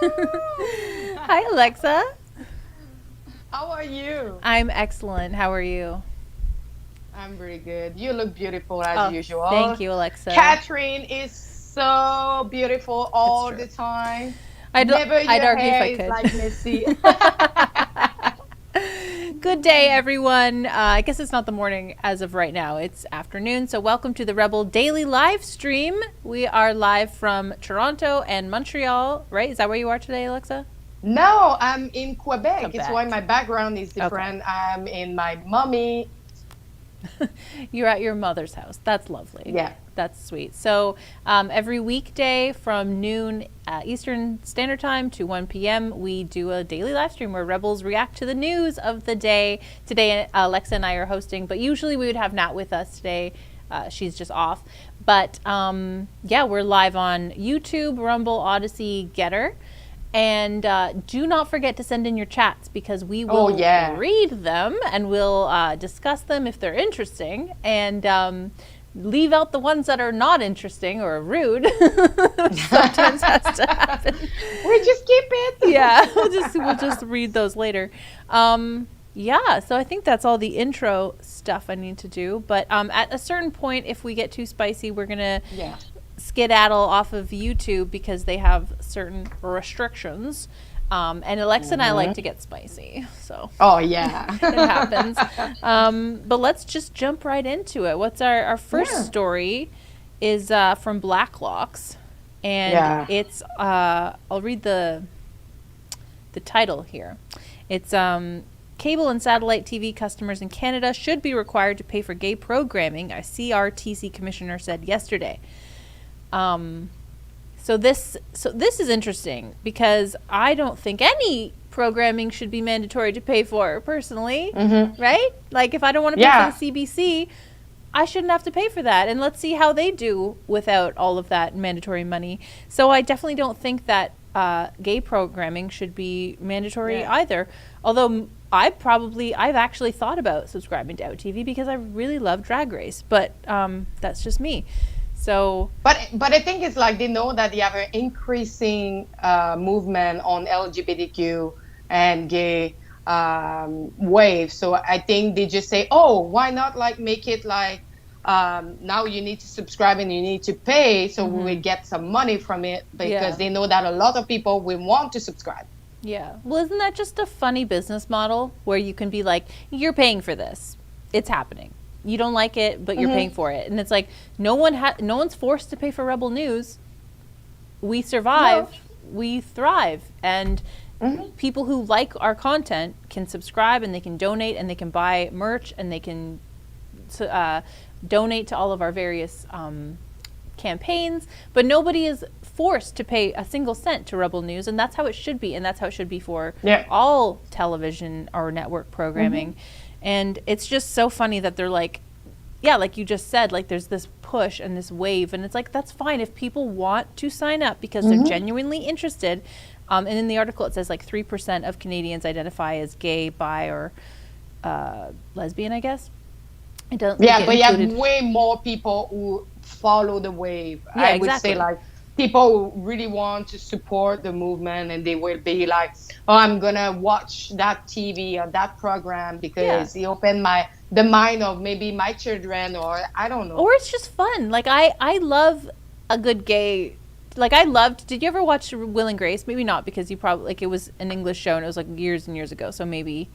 Hi, Alexa. How are you? I'm excellent. How are you? I'm pretty good. You look beautiful as Oh, usual. thank you, Alexa. Catherine is so beautiful It's all true. the time. I'd Never I'd your argue if I hair is could. like messy. Good day, everyone. I guess it's not the morning as of right now. It's afternoon. So welcome to the Rebel Daily live stream. We are live from Toronto and Montreal, right? Is that where you are today, Alexa? No, I'm in Quebec. It's why Quebec. my background is Okay. different. I'm in my mommy. You're at your mother's house. That's lovely. Yeah. That's sweet. So every weekday from noon Eastern Standard Time to 1 p.m., we do a daily live stream where Rebels react to the news of the day. Today, Alexa and I are hosting, but usually we would have Nat with us today. She's just off. But yeah, we're live on YouTube, Rumble, Odyssey, Getter. And do not forget to send in your chats because we Oh, will yeah. read them and we'll discuss them if they're interesting and leave out the ones that are not interesting or rude. Sometimes has to happen. We just keep it. Yeah, we'll just read those later. Yeah, so I think that's all the intro stuff I need to do. But at a certain point, if we get too spicy, we're gonna Yeah. skedaddle off of YouTube because they have certain restrictions. And Alexa and I like to get spicy, so Oh, yeah. it happens. But let's just jump right into it. What's our first Yeah. story is from Blacklocks, and Yeah. it's I'll read the title here. It's cable and satellite TV customers in Canada should be required to pay for gay programming, a CRTC commissioner said yesterday. So this is interesting because I don't think any programming should be mandatory to pay for personally, right? Like if I don't want to pay Yeah. for the CBC, I shouldn't have to pay for that. And let's see how they do without all of that mandatory money. So I definitely don't think that gay programming should be mandatory Yeah. either. Although I've actually thought about subscribing to OutTV because I really love Drag Race, but that's just me. So But I think it's like they know that they have an increasing movement on LGBTQ and gay wave. So I think they just say, oh, why not like make it like now you need to subscribe and you need to pay so we will get some money from it because Yeah. they know that a lot of people will want to subscribe. yeah. Well, isn't that just a funny business model where you can be like, you're paying for this. It's happening. You don't like it, but you're paying for it. And it's like no one's forced to pay for Rebel News. We survive, we thrive. And people who like our content can subscribe and they can donate and they can buy merch and they can donate to all of our various campaigns, but nobody is forced to pay a single cent to Rebel News, and that's how it should be, and that's how it should be for all television or network programming. And it's just so funny that they're like, yeah, like you just said, like there's this push and this wave, and it's like that's fine if people want to sign up because they're genuinely interested. And in the article it says like 3% of Canadians identify as gay, bi, or lesbian, I guess. It doesn't. Yeah, but you have way more people who follow the wave. Yeah, I would exactly. say like people who really want to support the movement and they will be like, oh, I'm gonna watch that TV or that program because it opened the mind of maybe my children or I don't know. Or it's just fun. Like I love a good gay. Like I loved. Did you ever watch Will and Grace? Maybe not because you probably like it was an English show and it was like years and years ago. So maybe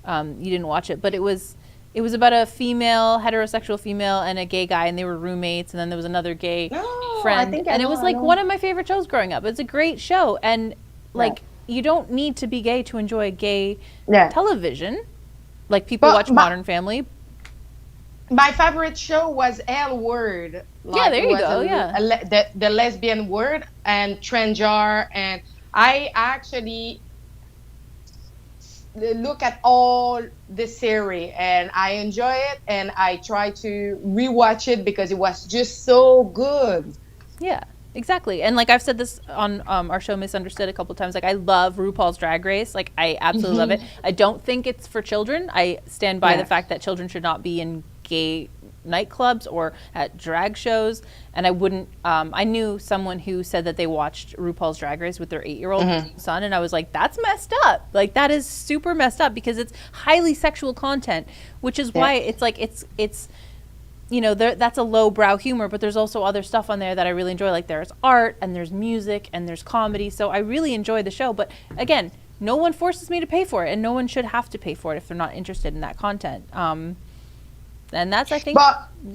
you didn't watch it. But it was about a heterosexual female and a gay guy, and they were roommates. And then there was another gay friend, and it was like one of my favorite shows growing up. It's a great show, and like you don't need to be gay to enjoy gay television. Like people watch Modern Family. My favorite show was L Word. Like, there you go. The lesbian word and Trenjar, and I actually look at all the series and I enjoy it and I try to rewatch it because it was just so good. Yeah, exactly. And like I've said this on our show Misunderstood a couple of times, like I love RuPaul's Drag Race. Like I absolutely love it. I don't think it's for children. I stand by the fact that children should not be in gay nightclubs or at drag shows, and I wouldn't. I knew someone who said that they watched RuPaul's Drag Race with their 8-year-old son, and I was like, "That's messed up. Like that is super messed up because it's highly sexual content, which is why it's like it's." You know, that's a lowbrow humor, but there's also other stuff on there that I really enjoy. Like there's art and there's music and there's comedy. So I really enjoy the show. But again, no one forces me to pay for it, and no one should have to pay for it if they're not interested in that content. And that's, I think,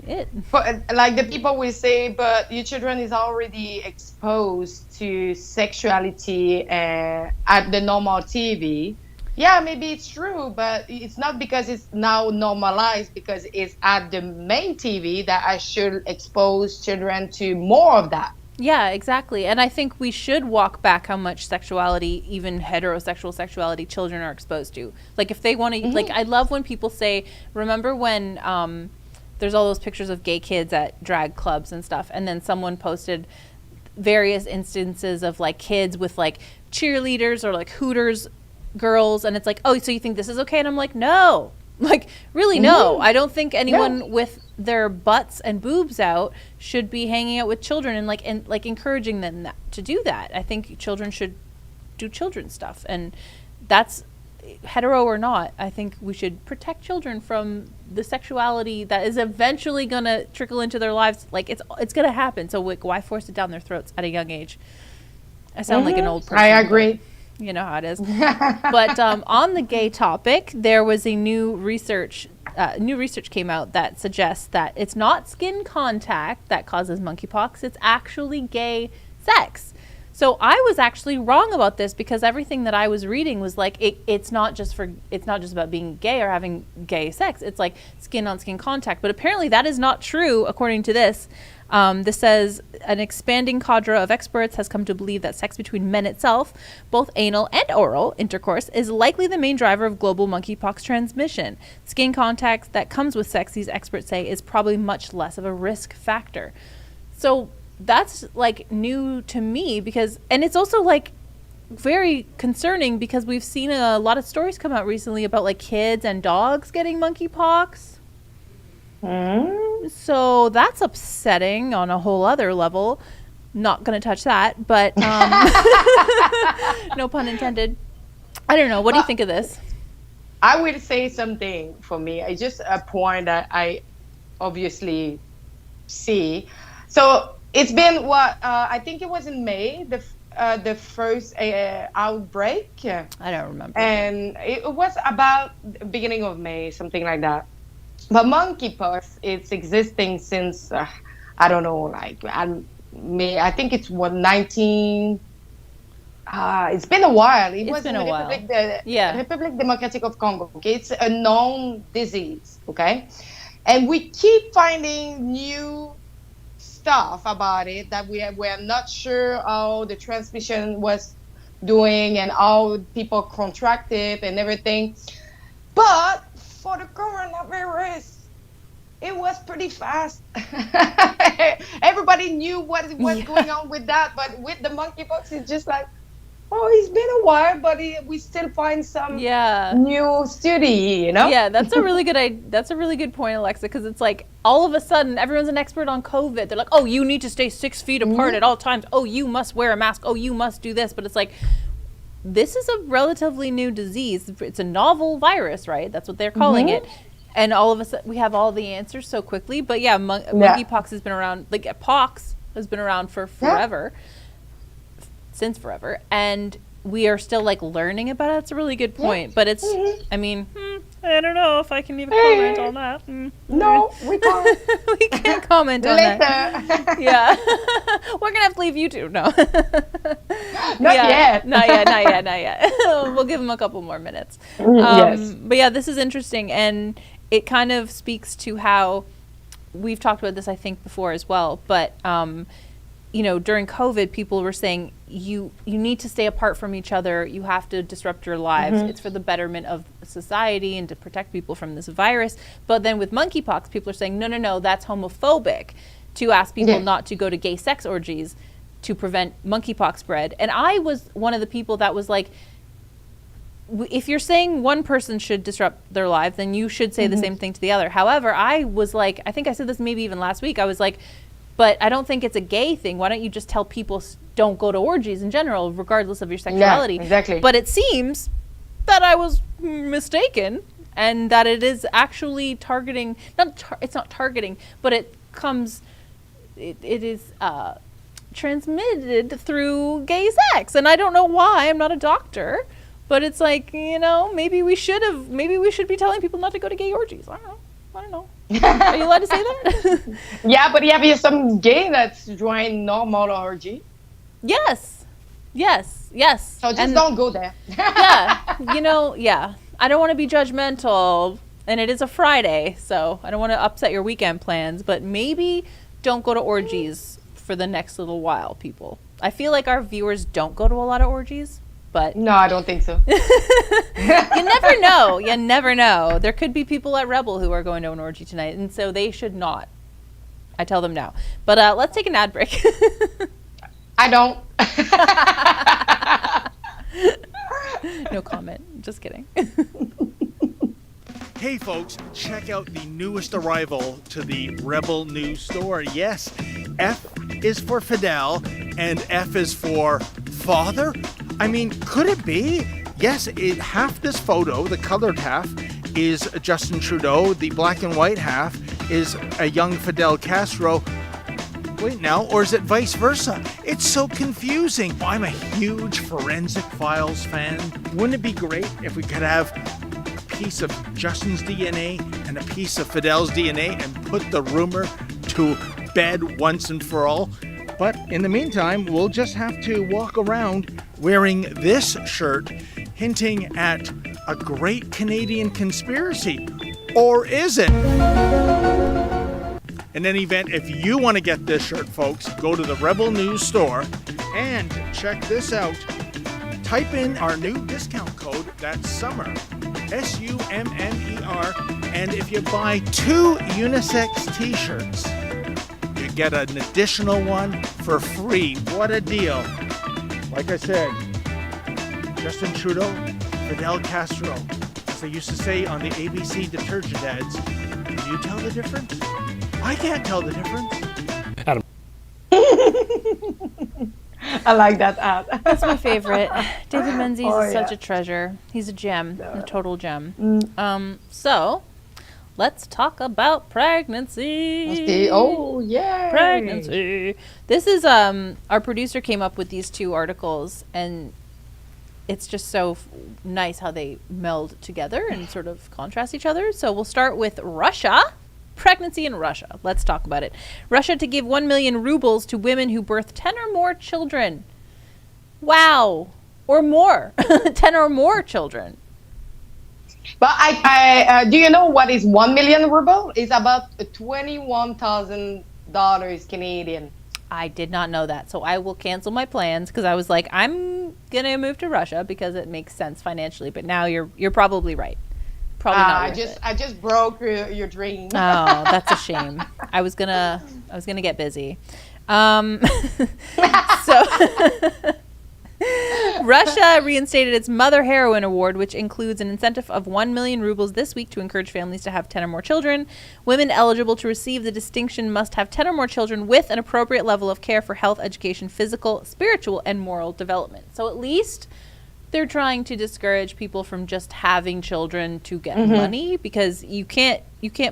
it. But like the people will say, but your children is already exposed to sexuality at the normal TV. Yeah, maybe it's true, but it's not because it's now normalized because it's at the main TV that I should expose children to more of that. Yeah, exactly. And I think we should walk back how much sexuality, even heterosexual sexuality, children are exposed to. Like if they want to, like I love when people say, remember when there's all those pictures of gay kids at drag clubs and stuff, and then someone posted various instances of like kids with like cheerleaders or like Hooters girls, and it's like, oh, so you think this is okay? And I'm like, no, like really no. I don't think anyone with their butts and boobs out should be hanging out with children and like encouraging them to do that. I think children should do children's stuff, and that's hetero or not. I think we should protect children from the sexuality that is eventually gonna trickle into their lives. Like it's gonna happen, so like, why force it down their throats at a young age? I sound like an old person. I agree. You know how it is. But on the gay topic, there was a new research came out that suggests that it's not skin contact that causes monkeypox. It's actually gay sex. So I was actually wrong about this because everything that I was reading was like it's not just about being gay or having gay sex. It's like skin on skin contact. But apparently that is not true according to this. This says an expanding cadre of experts has come to believe that sex between men itself, both anal and oral intercourse, is likely the main driver of global monkeypox transmission. Skin contact that comes with sex, these experts say, is probably much less of a risk factor. So that's like new to me and it's also like very concerning because we've seen a lot of stories come out recently about like kids and dogs getting monkeypox. So that's upsetting on a whole other level. Not going to touch that, but no pun intended. I don't know. What do you think of this? I will say something for me. It's just a point that I obviously see. So it's been I think it was in May, the first outbreak. I don't remember. And it was about the beginning of May, something like that. But monkeypox, it's existing since, I don't know, like, I think it's 19... it's been a while. It was in the Republic Democratic of Congo. Okay? It's a known disease, okay? And we keep finding new stuff about it that we're not sure how the transmission was doing and how people contract it and everything. But for the coronavirus, it was pretty fast. Everybody knew what was going on with that, but with the monkeypox, it's just like, oh, it's been a while, but we still find some new study, you know? Yeah, that's a really good point, Alexa, because it's like all of a sudden everyone's an expert on COVID. They're like, oh, you need to stay 6 feet apart at all times. Oh, you must wear a mask. Oh, you must do this. But it's like, this is a relatively new disease. It's a novel virus, right? That's what they're calling it. And all of a sudden, we have all the answers so quickly. But yeah, monkeypox has been around, like pox has been around for forever, since forever. And we are still like learning about it. It's a really good point. But it's, I mean, I don't know if I can even comment on that. No, we can't. We can't comment on that. Yeah. We're going to have to leave you two. No. Not yet. Not yet. We'll give them a couple more minutes. Yes. But yeah, this is interesting. And it kind of speaks to how we've talked about this, I think, before as well. But, during COVID, people were saying you need to stay apart from each other. You have to disrupt your lives. It's for the betterment of society and to protect people from this virus. But then with monkeypox, people are saying, no, that's homophobic to ask people not to go to gay sex orgies to prevent monkeypox spread. And I was one of the people that was like, if you're saying one person should disrupt their life, then you should say the same thing to the other. However, I was like, I think I said this maybe even last week. I was like, but I don't think it's a gay thing. Why don't you just tell people don't go to orgies in general, regardless of your sexuality? Yeah, exactly. But it seems that I was mistaken, and that it is actually targeting. It's not targeting, but it is transmitted through gay sex, and I don't know why. I'm not a doctor. But it's like, maybe we should be telling people not to go to gay orgies. I don't know. Are you allowed to say that? Yeah, but you some gay that's joined normal orgy. Yes. So just don't go there. Yeah. I don't want to be judgmental, and it is a Friday, so I don't want to upset your weekend plans, but maybe don't go to orgies for the next little while, people. I feel like our viewers don't go to a lot of orgies. But no, I don't think so. You never know. There could be people at Rebel who are going to an orgy tonight, and so they should not. I tell them now. But let's take an ad break. I don't. No comment. Just kidding. Hey folks, check out the newest arrival to the Rebel News store. Yes, F is for Fidel and F is for father. I mean, could it be? Yes, half this photo, the colored half, is Justin Trudeau. The black and white half is a young Fidel Castro. Wait now, or is it vice versa? It's so confusing. I'm a huge Forensic Files fan. Wouldn't it be great if we could have a piece of Justin's DNA and a piece of Fidel's DNA and put the rumor to bed once and for all? But in the meantime, we'll just have to walk around wearing this shirt, hinting at a great Canadian conspiracy. Or is it? In any event, if you want to get this shirt, folks, go to the Rebel News store and check this out. Type in our new discount code, that's SUMMER, SUMMER, and if you buy 2 unisex t-shirts, you get an additional one for free. What a deal. Like I said, Justin Trudeau, Fidel Castro, as they used to say on the ABC detergent ads, can you tell the difference? I can't tell the difference. Adam. I like that ad. That's my favorite. David Menzies is such yeah. a treasure. He's a gem, a total gem. So, let's talk about pregnancy. Oh, yeah. Pregnancy. This is our producer came up with these 2 articles, and it's just so nice how they meld together and sort of contrast each other. So we'll start with Russia. Pregnancy in Russia. Let's talk about it. Russia to give 1 million rubles to women who birth 10 or more children. Wow. Or more. 10 or more children. But I do you know what is 1 million ruble? It's about $21,000 Canadian. I did not know that. So I will cancel my plans because I was like, I'm going to move to Russia because it makes sense financially. But now you're probably right. Probably not worth it. I just broke your dream. Oh, that's a shame. I was gonna get busy. So Russia reinstated its Mother Heroine Award, which includes an incentive of 1 million rubles this week to encourage families to have 10 or more children. Women eligible to receive the distinction must have 10 or more children with an appropriate level of care for health, education, physical, spiritual, and moral development. So at least they're trying to discourage people from just having children to get money, because you can't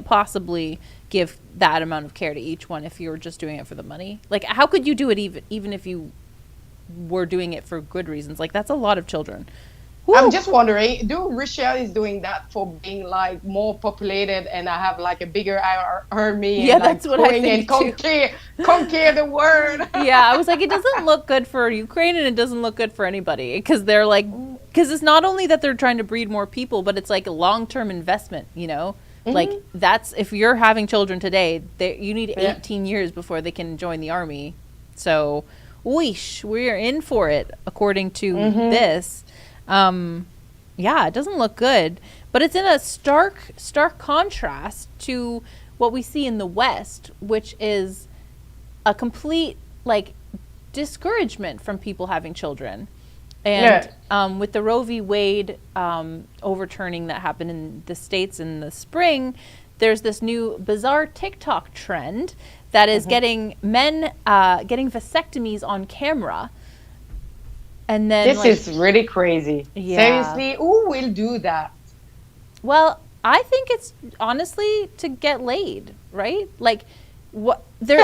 possibly give that amount of care to each one if you're just doing it for the money. Like, how could you do it even if you were doing it for good reasons? Like, that's a lot of children. Woo. I'm just wondering, do Russia is doing that for being like more populated and I have like a bigger army? Yeah, and, like, that's what I think and conquer the world. Yeah, I was like, it doesn't look good for Ukraine and it doesn't look good for anybody, because they're like, because it's not only that they're trying to breed more people, but it's like a long-term investment, you know? Like, that's, if you're having children today, you need 18 years before they can join the army. So, we're in for it, according to this. Yeah, it doesn't look good, but it's in a stark contrast to what we see in the West, which is a complete, like, discouragement from people having children. And with the Roe v. Wade overturning that happened in the States in the spring, there's this new bizarre TikTok trend that is getting men getting vasectomies on camera. And then this is really crazy. Yeah. Seriously, who will do that? Well, I think it's honestly to get laid, right? Like, what the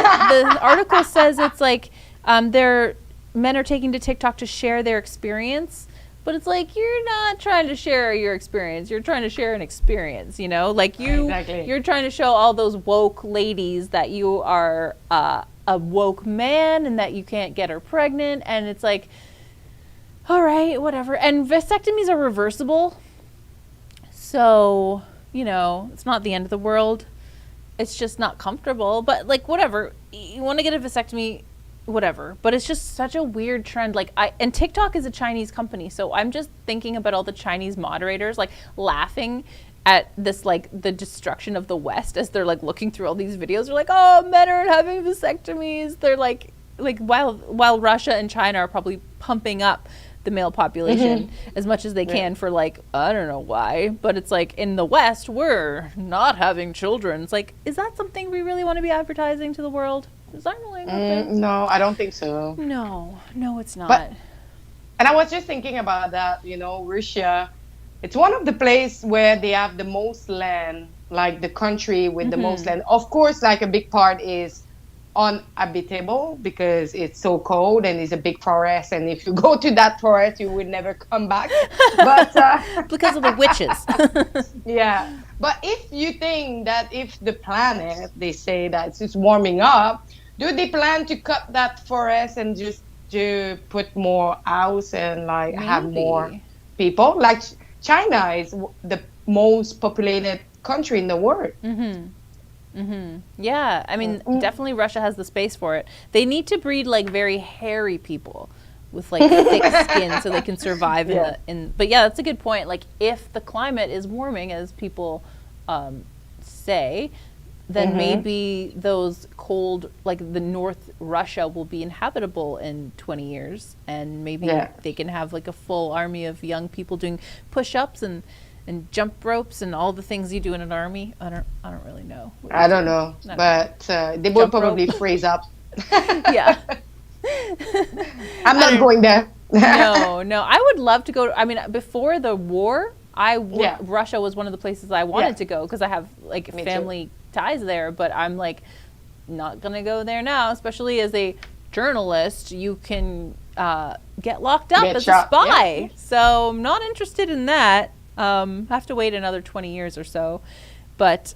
article says it's like men are taking to TikTok to share their experience, but it's like you're not trying to share your experience. You're trying to share an experience, you know? Like you're trying to show all those woke ladies that you are a woke man and that you can't get her pregnant, and it's like, all right, whatever. And vasectomies are reversible. So, you know, it's not the end of the world. It's just not comfortable. But, like, whatever. You want to get a vasectomy, whatever. But it's just such a weird trend. Like, and TikTok is a Chinese company. So I'm just thinking about all the Chinese moderators, like, laughing at this, like, the destruction of the West as they're, like, looking through all these videos. They're like, oh, men are having vasectomies. They're, like while Russia and China are probably pumping up the male population as much as they can for, like, I don't know why, but it's like in the West we're not having children. It's like, is that something we really want to be advertising to the world? Is that really no, I don't think so. No, it's not. But, and I was just thinking about that, you know, Russia, it's one of the places where they have the most land, like the country with the most land. Of course, like a big part is uninhabitable because it's so cold and it's a big forest, and if you go to that forest you would never come back, but because of the witches. Yeah, but if you think that if the planet, they say that it's warming up, do they plan to cut that forest and just to put more house and like have more people? Like China is the most populated country in the world. Yeah, I mean, definitely Russia has the space for it. They need to breed like very hairy people with like thick skin so they can survive in. But yeah, that's a good point. Like, if the climate is warming, as people say, then maybe those cold, like the North Russia, will be inhabitable in 20 years, and maybe they can have like a full army of young people doing push-ups and jump ropes and all the things you do in an army. I don't really know. I don't know, but they will probably freeze up. Yeah. I'm not going there. No, I would love to go. I mean, before the war, Russia was one of the places I wanted to go because I have like family ties there, but I'm like not gonna go there now, especially as a journalist. You can get locked up as a spy. So I'm not interested in that. Have to wait another 20 years or so. But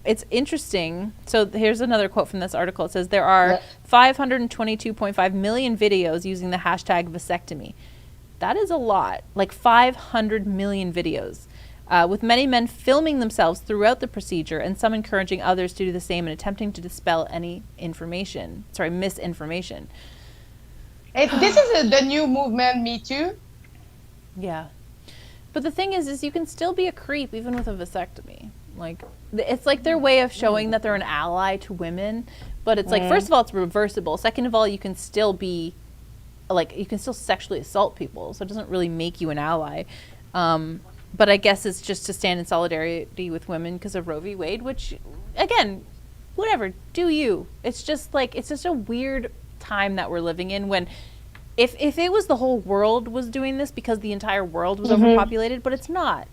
it's interesting. So here's another quote from this article. It says there are 522.5 million videos using the hashtag vasectomy. That is a lot. Like 500 million videos. With many men filming themselves throughout the procedure and some encouraging others to do the same and attempting to dispel any misinformation. This is the new movement, Me Too. Yeah. But the thing is you can still be a creep even with a vasectomy. Like, it's like their way of showing that they're an ally to women. But it's like, first of all, it's reversible. Second of all, you can still be, like, you can still sexually assault people. So it doesn't really make you an ally. But I guess it's just to stand in solidarity with women because of Roe v. Wade, which, again, whatever, do you. It's just like, it's just a weird time that we're living in when if it was the whole world was doing this because the entire world was overpopulated, but it's not.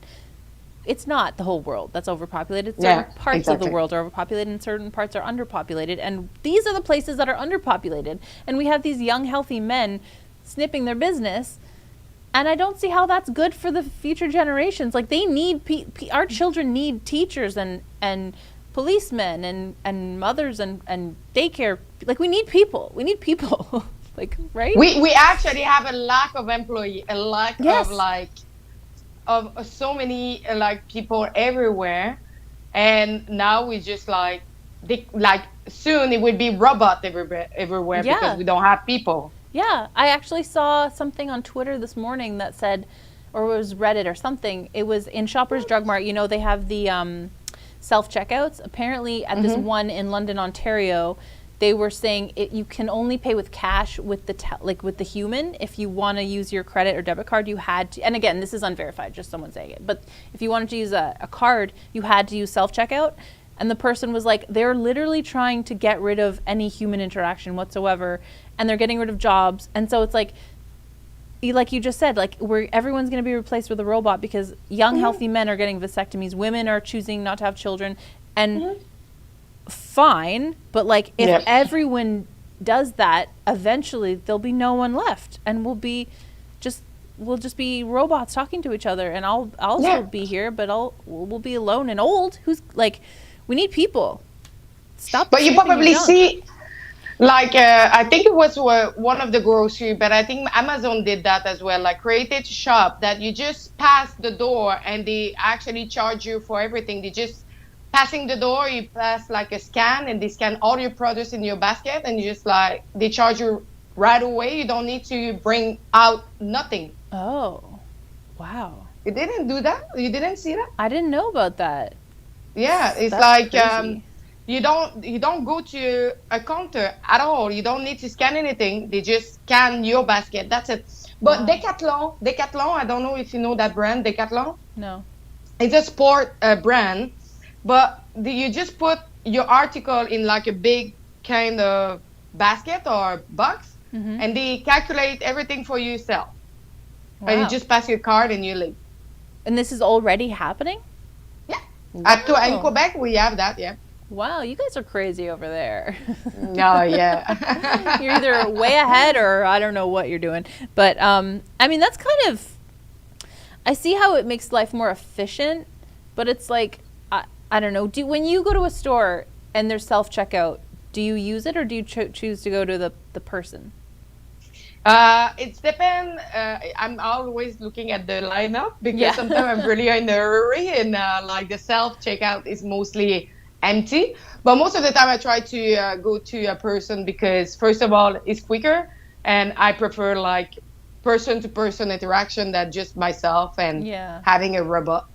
It's not the whole world that's overpopulated. Certain parts of the world are overpopulated and certain parts are underpopulated. And these are the places that are underpopulated. And we have these young, healthy men snipping their business. And I don't see how that's good for the future generations. Like, they need, our children need teachers and policemen and mothers and daycare. Like, we need people. We need people. Like, right? We actually have a lack of employee, a lack of so many people everywhere, and now we just soon it will be robot everywhere because we don't have people. Yeah, I actually saw something on Twitter this morning that said, or it was Reddit or something. It was in Shoppers Drug Mart. You know, they have the self checkouts. Apparently, at this one in London, Ontario, they were saying you can only pay with cash with with the human. If you want to use your credit or debit card, you had to, and again, this is unverified, just someone saying it, but if you wanted to use a card, you had to use self-checkout. And the person was like, they're literally trying to get rid of any human interaction whatsoever, and they're getting rid of jobs. And so it's like you just said, like everyone's going to be replaced with a robot because young, healthy men are getting vasectomies. Women are choosing not to have children. And fine, but like if everyone does that, eventually there'll be no one left, and we'll just be robots talking to each other. And I'll also be here, but we'll be alone and old. Who's like, we need people. Stop. But you probably see, like, I think it was one of the grocery, but I think Amazon did that as well. Like, created a shop that you just pass the door and they actually charge you for everything. They just passing the door, you pass like a scan, and they scan all your products in your basket, and you just like, they charge you right away. You don't need to bring out nothing. Oh, wow. You didn't do that? You didn't see that? I didn't know about that. Yeah, it's That's like crazy. you don't go to a counter at all. You don't need to scan anything. They just scan your basket. That's it. But Wow. Decathlon, I don't know if you know that brand, Decathlon. No. It's a sport brand, but you just put your article in like a big kind of basket or box, and they calculate everything for yourself. Wow. And you just pass your card and you leave. And this is already happening? Yeah. Wow. In Quebec, we have that, yeah. Wow, you guys are crazy over there. Oh, yeah. You're either way ahead or I don't know what you're doing. But I mean, that's kind of, I see how it makes life more efficient, but it's like, I don't know. When you go to a store and there's self-checkout, do you use it or do you choose to go to the person? It's depend. I'm always looking at the lineup because sometimes I'm really in a hurry, and like the self checkout is mostly empty. But most of the time, I try to go to a person because first of all, it's quicker, and I prefer like person-to-person interaction than just myself and having a robot.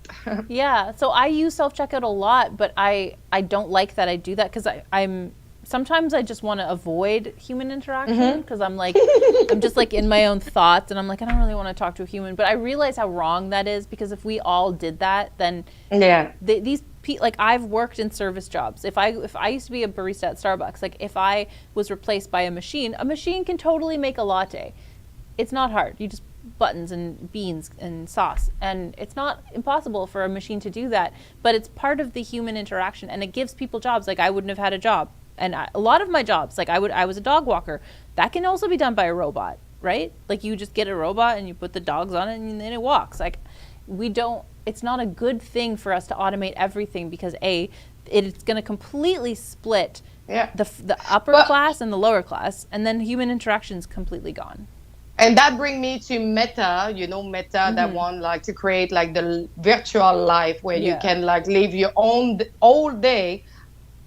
Yeah. So I use self-checkout a lot, but I don't like that I do that because I'm sometimes I just want to avoid human interaction because I'm like, I'm just like in my own thoughts and I'm like, I don't really want to talk to a human. But I realize how wrong that is because if we all did that, then like I've worked in service jobs. If I used to be a barista at Starbucks, like if I was replaced by a machine can totally make a latte. It's not hard. You just buttons and beans and sauce, and it's not impossible for a machine to do that, but it's part of the human interaction and it gives people jobs. Like I wouldn't have had a job. And a lot of my jobs, like I was a dog walker, that can also be done by a robot, right? Like you just get a robot and you put the dogs on it and then it walks. Like it's not a good thing for us to automate everything because it's going to completely split the upper class and the lower class, and then human interaction is completely gone. And that brings me to Meta, Meta that want like to create like the virtual life where you can like live your own all day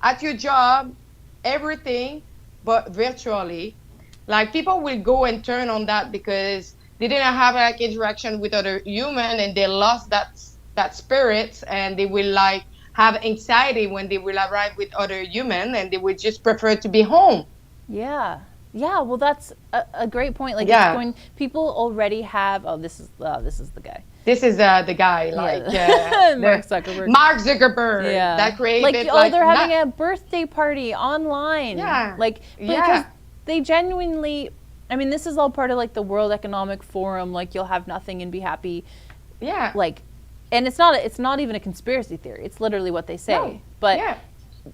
at your job, everything, but virtually. Like people will go and turn on that because they didn't have like interaction with other human and they lost that spirit, and they will like have anxiety when they will arrive with other human, and they would just prefer to be home. Yeah, well, that's a great point. Like, it's people already have. Oh, this is the guy. This is the guy, like Mark Zuckerberg. Mark Zuckerberg, that created. They're having a birthday party online. Yeah, because they genuinely. I mean, this is all part of like the World Economic Forum. Like, you'll have nothing and be happy. Yeah. Like, and it's not even a conspiracy theory. It's literally what they say. No. But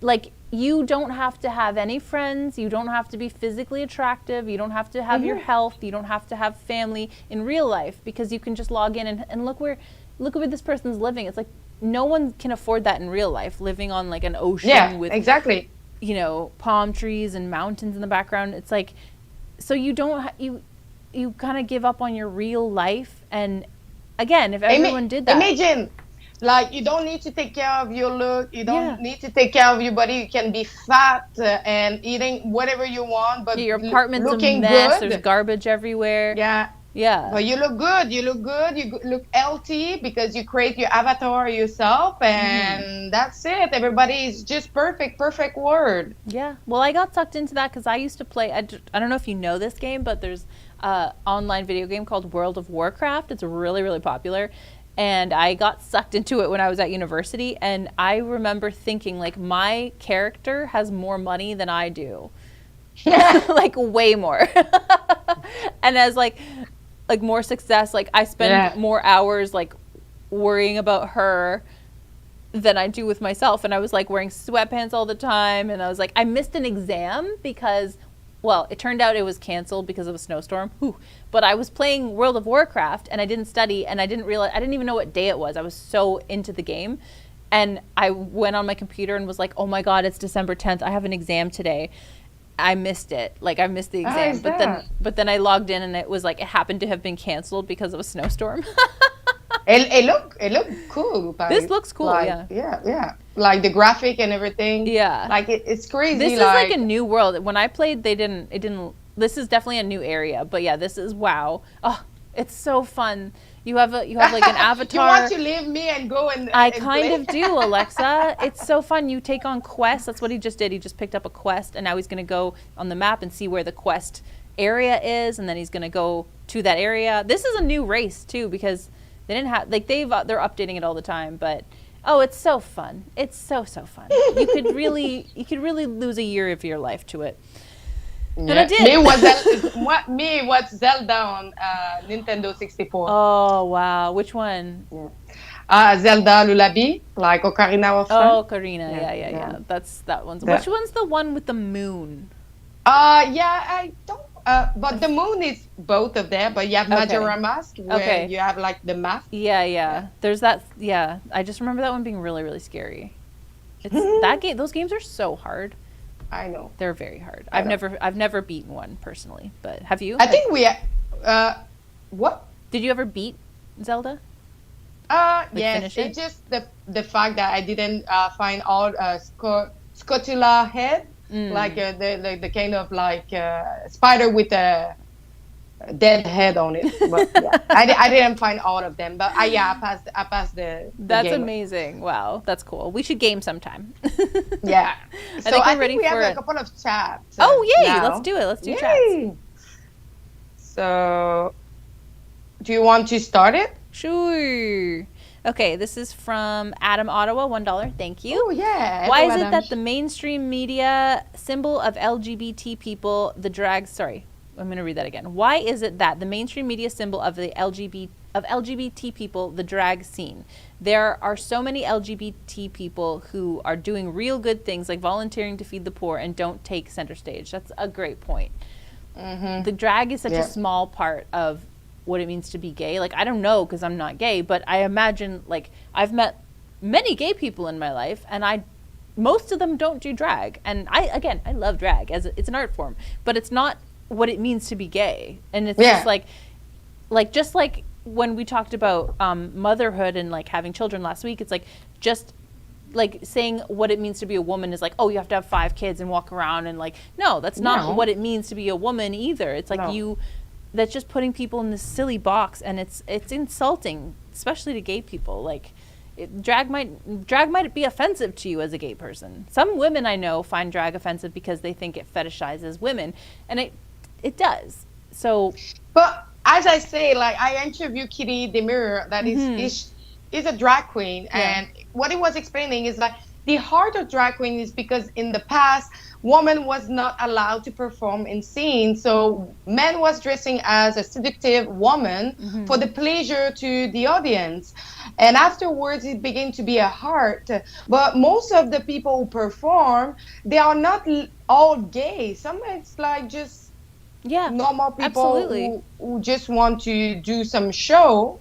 like, you don't have to have any friends. You don't have to be physically attractive. You don't have to have your health. You don't have to have family in real life, because you can just log in and look where this person's living. It's like no one can afford that in real life, living on like an ocean with exactly, palm trees and mountains in the background. It's like, so you don't you kind of give up on your real life. And again, if everyone did that, imagine. Like, you don't need to take care of your look. You don't need to take care of your body. You can be fat and eating whatever you want, but your apartment's looking a mess. good. There's garbage everywhere. Yeah. Yeah. But you look good. You look good. You look healthy because you create your avatar yourself, and that's it. Everybody is just perfect. Perfect word. Yeah. Well, I got sucked into that because I used to play. I don't know if you know this game, but there's an online video game called World of Warcraft. It's really, really popular. And I got sucked into it when I was at university. And I remember thinking, like, my character has more money than I do. Like, way more. And as, like more success, like, I spend more hours, like, worrying about her than I do with myself. And I was like wearing sweatpants all the time. And I was like, I missed an exam because, well, it turned out it was canceled because of a snowstorm. Whew. But I was playing World of Warcraft and I didn't study and I didn't even know what day it was. I was so into the game. And I went on my computer and was like, oh my God, it's December 10th. I have an exam today. I missed it. Like, I missed the exam. But then I logged in and it was like, it happened to have been canceled because of a snowstorm. It looked cool. This looks cool, like, yeah. Like the graphic and everything. Yeah. Like it's crazy. This is like a new world. When I played, it didn't. This is definitely a new area. But yeah, this is wow. Oh, it's so fun. You have like an avatar. You want to leave me and go and I and kind play? of do, Alexa. It's so fun. You take on quests. That's what he just did. He just picked up a quest, and now he's going to go on the map and see where the quest area is, and then he's going to go to that area. This is a new race too because they didn't have they're updating it all the time, but oh, it's so fun. It's so fun. You could really lose a year of your life to it. And I did. Me was Zelda on Nintendo 64. Oh wow, which one? Zelda Lullaby, like Ocarina of Time. Oh, Karina. Yeah. That one's. Which one's the one with the moon? I don't. But the moon is both of them. But you have Majora Mask, where you have like the mask. Yeah. There's that. Yeah, I just remember that one being really, really scary. It's that game. Those games are so hard. I know. They're very hard. I've never beaten one personally, but have you? I think we. What? Did you ever beat Zelda? Yes. It's just the fact that I didn't find all scutula head, like the kind of like spider with a dead head on it. But yeah, I didn't find all of them. But I passed the That's game. amazing. Wow, that's cool. We should game sometime. Yeah. So I think we have a it. couple of chats. Oh yay! Now. Let's do it. Let's do Yay. chats. So, do you want to start it? Sure. Okay, this is from Adam Ottawa, $1. Thank you. Oh yeah. Why Hello, is it Adam. that the mainstream media symbol of LGBT people, the drag? Sorry, I'm going to read that again. Why is it that the mainstream media symbol of the LGBT people, the drag scene? There are so many LGBT people who are doing real good things like volunteering to feed the poor and don't take center stage. That's a great point. The drag is such a small part of what it means to be gay. Like, I don't know because I'm not gay, but I imagine, like, I've met many gay people in my life and most of them don't do drag. And I love drag it's an art form, but it's not what it means to be gay. And it's just like when we talked about motherhood and like having children last week, it's like just like saying what it means to be a woman is like, oh, you have to have 5 kids and walk around and like, no, that's not what it means to be a woman either. It's like that's just putting people in this silly box, and it's insulting, especially to gay people. Like, drag might be offensive to you as a gay person. Some women I know find drag offensive because they think it fetishizes women, and it does. So, but as I say, like I interviewed Kitty Demir, that is a drag queen, and what he was explaining is like the heart of drag queen is because in the past, woman was not allowed to perform in scenes, so men was dressing as a seductive woman for the pleasure to the audience, and afterwards it began to be a heart. But most of the people who perform, they are not all gay. Some it's like just normal people who just want to do some show.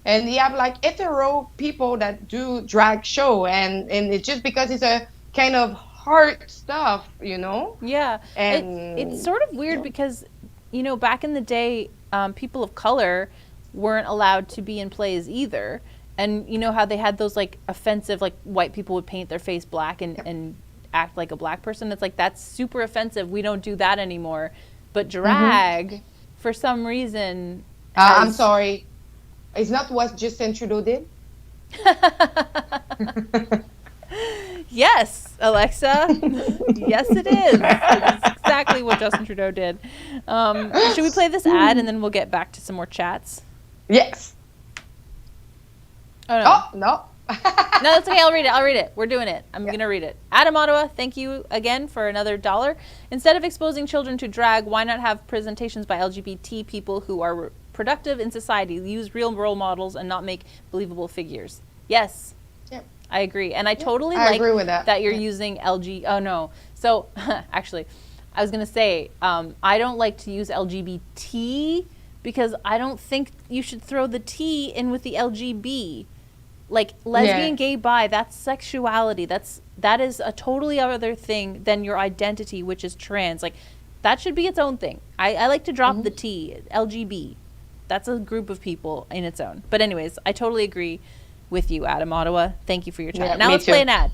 And you have like hetero people that do drag show, and it's just because it's a kind of hard stuff, you know? Yeah. And it's sort of weird because, you know, back in the day, people of color weren't allowed to be in plays either. And you know how they had those like offensive, like white people would paint their face black and act like a black person? It's like, that's super offensive. We don't do that anymore. But drag, for some reason, I'm sorry. It's not what Justin Trudeau did? Yes, Alexa. Yes, it is. It's exactly what Justin Trudeau did. Should we play this ad and then we'll get back to some more chats? Yes. Oh, no. Oh, no. No, that's okay. I'll read it. We're doing it. I'm going to read it. Adam Ottawa, thank you again for another $1. Instead of exposing children to drag, why not have presentations by LGBT people who are productive in society? Use real role models and not make believable figures. Yes. Yep. I agree. And I totally I like agree with that. you're using LG. Oh, no. So, actually, I was going to say, I don't like to use LGBT because I don't think you should throw the T in with the LGB. Like, lesbian, gay, bi, that's sexuality. That is a totally other thing than your identity, which is trans. Like, that should be its own thing. I like to drop the T, LGB. That's a group of people in its own. But anyways, I totally agree with you, Adam Ottawa. Thank you for your chat. Yeah, now me let's too. play an ad.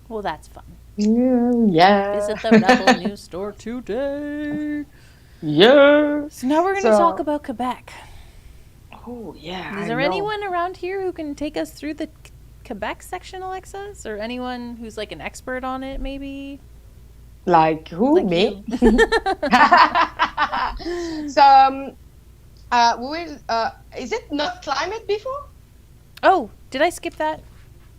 Well, that's fun. Yeah. Visit the Rebel News store today. Yeah. So now we're going to talk about Quebec. Oh, yeah. Is there anyone around here who can take us through the Quebec section, Alexis? Or anyone who's like an expert on it, maybe? Like who? Like Me? you. So, we will, is it not climate before? Oh, did I skip that?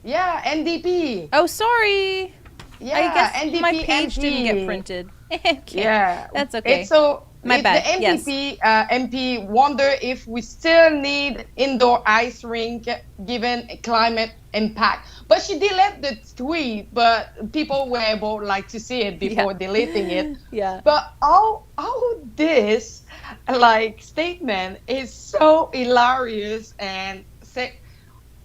Yeah, NDP. Oh, sorry. Yeah, I guess NDP my page MP. didn't get printed. Okay. Yeah. That's okay. It's so My it's bad. The NDP MP wonder if we still need indoor ice rink given climate impact. But she deleted the tweet, but people were able to see it before deleting it. Yeah. But all this statement is so hilarious and say,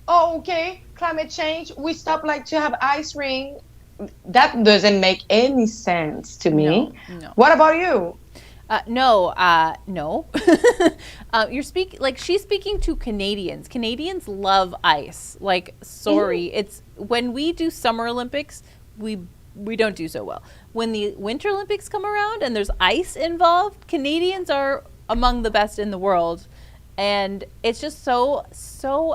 oh, okay, climate change, we stop to have ice rink. That doesn't make any sense to me. No. What about you? No. You're she's speaking to Canadians. Canadians love ice. Sorry, it's when we do Summer Olympics, we don't do so well. When the Winter Olympics come around and there's ice involved, Canadians are among the best in the world. And it's just so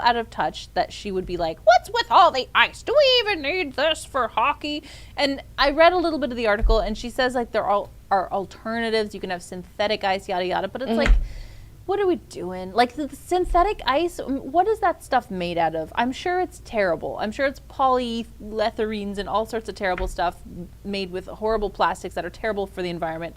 out of touch that she would be like, what's with all the ice? Do we even need this for hockey? And I read a little bit of the article, and she says there are alternatives. You can have synthetic ice, yada, yada. But it's what are we doing? The synthetic ice, what is that stuff made out of? I'm sure it's terrible. I'm sure it's polyethylenes and all sorts of terrible stuff made with horrible plastics that are terrible for the environment.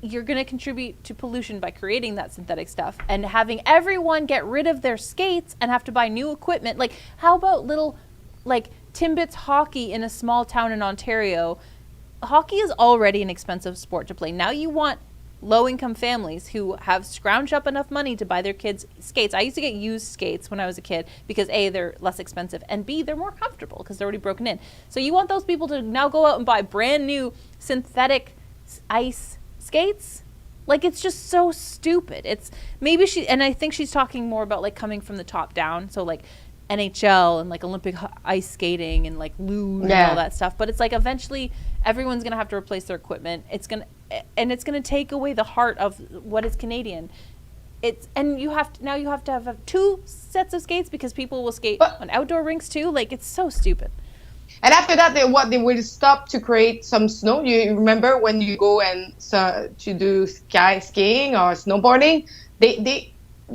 You're going to contribute to pollution by creating that synthetic stuff and having everyone get rid of their skates and have to buy new equipment. How about little, Timbits hockey in a small town in Ontario? Hockey is already an expensive sport to play. Now you want low-income families who have scrounged up enough money to buy their kids skates. I used to get used skates when I was a kid because A, they're less expensive, and B, they're more comfortable because they're already broken in. So you want those people to now go out and buy brand new synthetic ice skates? It's just so stupid. It's maybe and I think she's talking more about coming from the top down, so NHL and Olympic ice skating and Loon and all that stuff. But it's eventually everyone's gonna have to replace their equipment. It's gonna take away the heart of what is Canadian. You have to have 2 sets of skates because people will skate on outdoor rinks too. It's so stupid. And after that, they will stop to create some snow. You remember when you go and to do skiing or snowboarding, they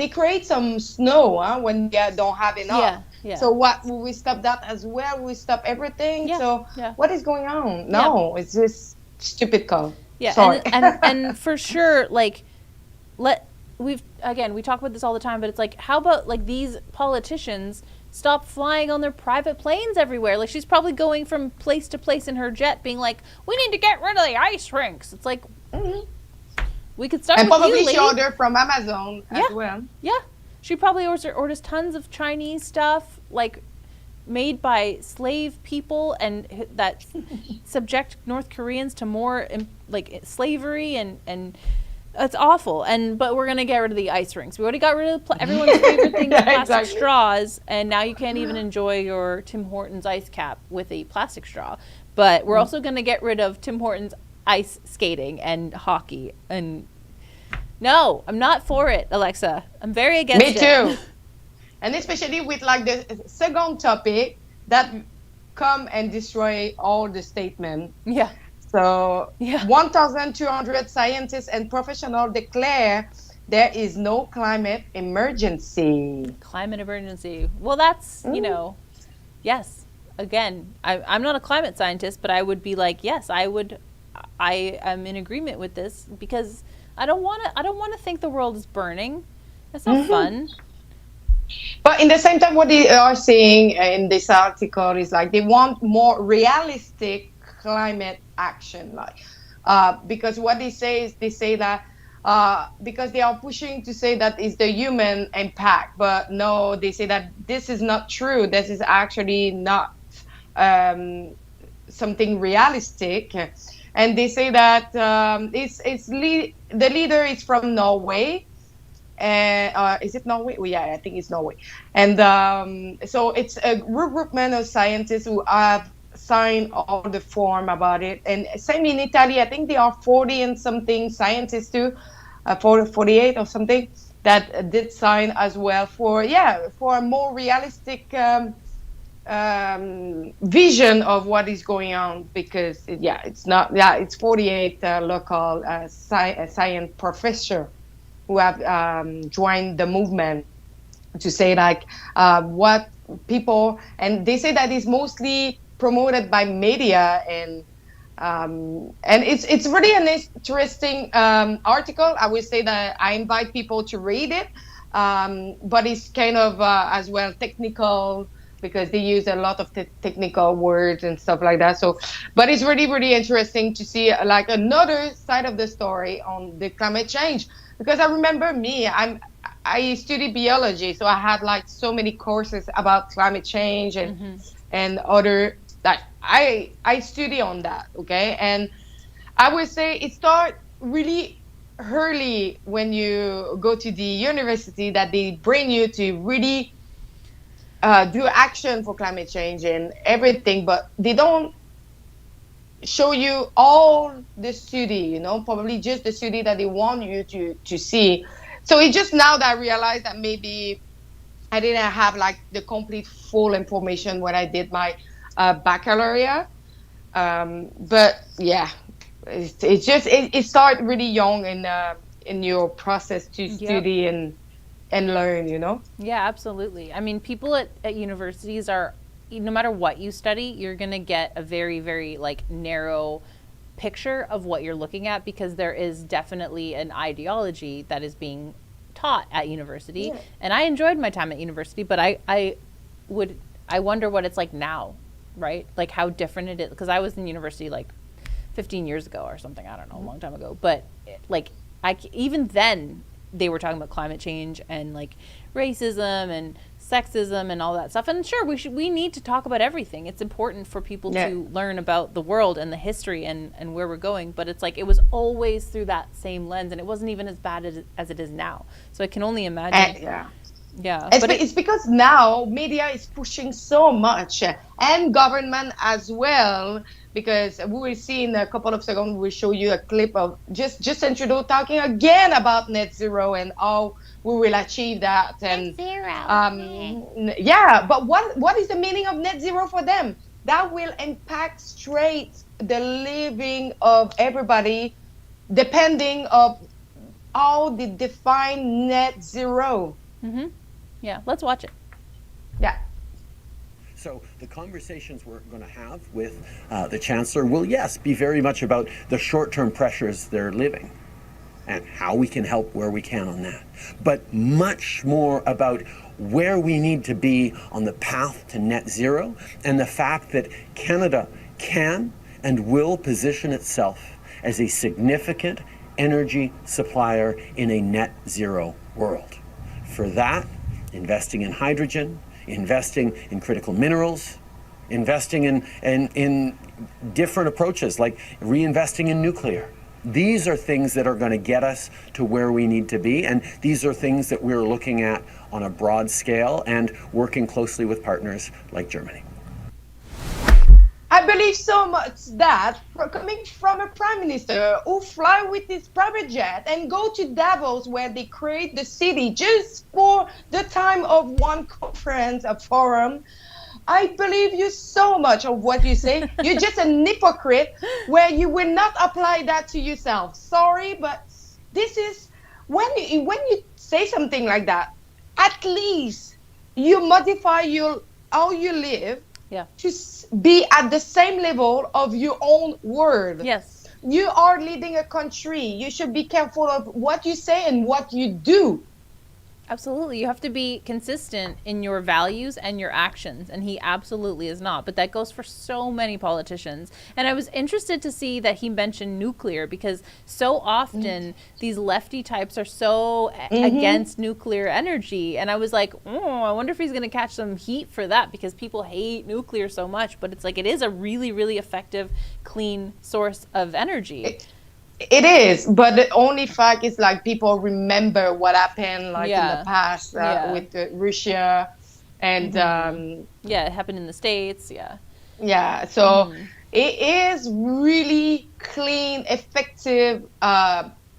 create some snow when they don't have enough. Yeah. So will we stop that as well? Will we stop everything? Yeah. So Yeah. what is going on? No, it's just stupid call. Yeah. Sorry. And for sure, we talk about this all the time, but it's how about these politicians stop flying on their private planes everywhere? She's probably going from place to place in her jet being we need to get rid of the ice rinks. It's We could start And with probably you, she lady. ordered from Amazon as Yeah. well. Yeah, she probably orders tons of Chinese stuff, like made by slave people, and that subject North Koreans to more like slavery, and it's awful. But we're gonna get rid of the ice rinks. We already got rid of everyone's favorite thing, the Yeah, plastic exactly. straws, and now you can't even enjoy your Tim Hortons ice cap with a plastic straw. But we're also gonna get rid of Tim Hortons ice skating and hockey. And no, I'm not for it, Alexa. I'm very against Me it. too. And especially with like the second topic that come and destroy all the statement. Yeah. So Yeah. 1,200 scientists and professionals declare there is no climate emergency. Climate emergency. Well, that's, yes. Again, I'm not a climate scientist, but I would be like, yes, I am in agreement with this, because I don't want to think the world is burning. That's not fun. But in the same time, what they are saying in this article is like they want more realistic climate action, like because what they say is they say that because they are pushing to say that it's the human impact, but no, they say that this is not true. This is actually not something realistic, and they say that the leader is from Norway. Is it Norway? Oh, yeah, I think it's Norway. And so it's a regroupment of scientists who have signed all the form about it. And same in Italy, I think there are 40 and something scientists too, 48 or something, that did sign as well for a more realistic vision of what is going on, because it's 48 local science professor who have joined the movement to say like what people, and they say that it's mostly promoted by media, and it's really an interesting article. I would say that I invite people to read it, but it's kind of as well technical, because they use a lot of technical words and stuff like that. So, but it's really, really interesting to see like another side of the story on the climate change. Because I remember I studied biology, so I had like so many courses about climate change and other, like I study on that, okay? And I would say it starts really early when you go to the university, that they bring you to really do action for climate change and everything, but they don't show you all the study, probably just the study that they want you to see. So it's just now that I realized that maybe I didn't have like the complete full information when I did my baccalaureate. But yeah, it's just it starts really young in your process to study and learn, Yeah, absolutely. I mean, people at universities are, no matter what you study, you're going to get a very, very like narrow picture of what you're looking at, because there is definitely an ideology that is being taught at university. Yeah. And I enjoyed my time at university, but I wonder what it's like now, right? Like how different it is, because I was in university like 15 years ago or something, I don't know, a long time ago. But like even then they were talking about climate change and like racism and sexism and all that stuff. And sure, we need to talk about everything. It's important for people to learn about the world and the history and where we're going. But it's like it was always through that same lens, and it wasn't even as bad as it is now. So I can only imagine. Yeah. It's because now media is pushing so much, and government as well, because we will see in a couple of seconds, we'll show you a clip of Justin Trudeau talking again about net zero and how we will achieve that. And net zero. But what is the meaning of net zero for them? That will impact straight the living of everybody, depending of how they define net zero. Mm-hmm. Yeah, let's watch it. Yeah. So the conversations we're going to have with the Chancellor will, yes, be very much about the short-term pressures they're living and how we can help where we can on that. But much more about where we need to be on the path to net zero, and the fact that Canada can and will position itself as a significant energy supplier in a net zero world. For that, investing in hydrogen, investing in critical minerals, investing in different approaches like reinvesting in nuclear. These are things that are going to get us to where we need to be, and these are things that we're looking at on a broad scale and working closely with partners like Germany. I believe so much that coming from a prime minister who fly with his private jet and go to Davos where they create the city just for the time of one conference, a forum. I believe you so much of what you say. You're just a hypocrite where you will not apply that to yourself. Sorry, but this is when you say something like that, at least you modify how you live. Yeah. To be at the same level of your own word. Yes. You are leading a country. You should be careful of what you say and what you do. Absolutely. You have to be consistent in your values and your actions. And he absolutely is not. But that goes for so many politicians. And I was interested to see that he mentioned nuclear because so often these lefty types are so against nuclear energy. And I was like, I wonder if he's going to catch some heat for that because people hate nuclear so much. But it's like it is a really, really effective, clean source of energy. It is, but the only fact is like people remember what happened like in the past with Russia and it happened in the States. So it is really clean, effective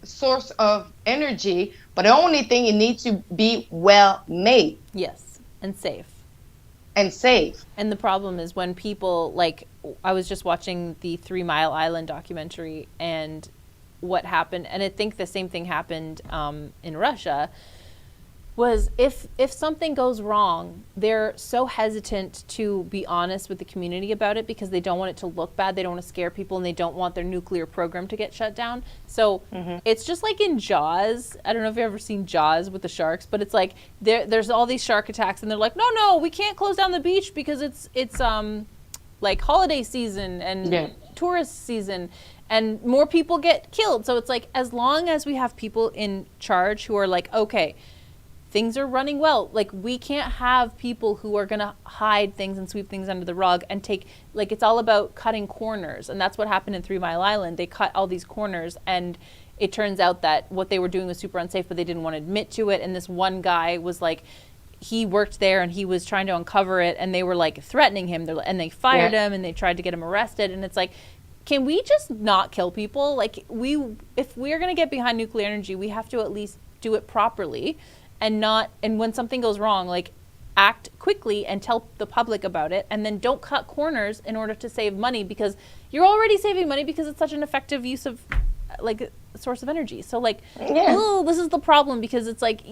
source of energy, but the only thing it needs to be well made. Yes, and safe. And the problem is when people, like, I was just watching the 3 Mile Island documentary and what happened, and I think the same thing happened in Russia, was if something goes wrong, they're so hesitant to be honest with the community about it because they don't want it to look bad, they don't want to scare people, and they don't want their nuclear program to get shut down. So it's just like in Jaws. I don't know if you've ever seen Jaws with the sharks, but it's like there's all these shark attacks, and they're like, no, we can't close down the beach because it's like holiday season and tourist season. And more people get killed. So it's like, as long as we have people in charge who are like, okay, things are running well. Like, we can't have people who are going to hide things and sweep things under the rug and take, like, it's all about cutting corners. And that's what happened in 3 Mile Island. They cut all these corners, and it turns out that what they were doing was super unsafe, but they didn't want to admit to it. And this one guy was like, he worked there and he was trying to uncover it, and they were like threatening him, and they fired him, and they tried to get him arrested. And it's like, can we just not kill people? Like, if we're going to get behind nuclear energy, we have to at least do it properly and when something goes wrong, like, act quickly and tell the public about it, and then don't cut corners in order to save money, because you're already saving money because it's such an effective use of, like, source of energy. So, like, this is the problem, because it's like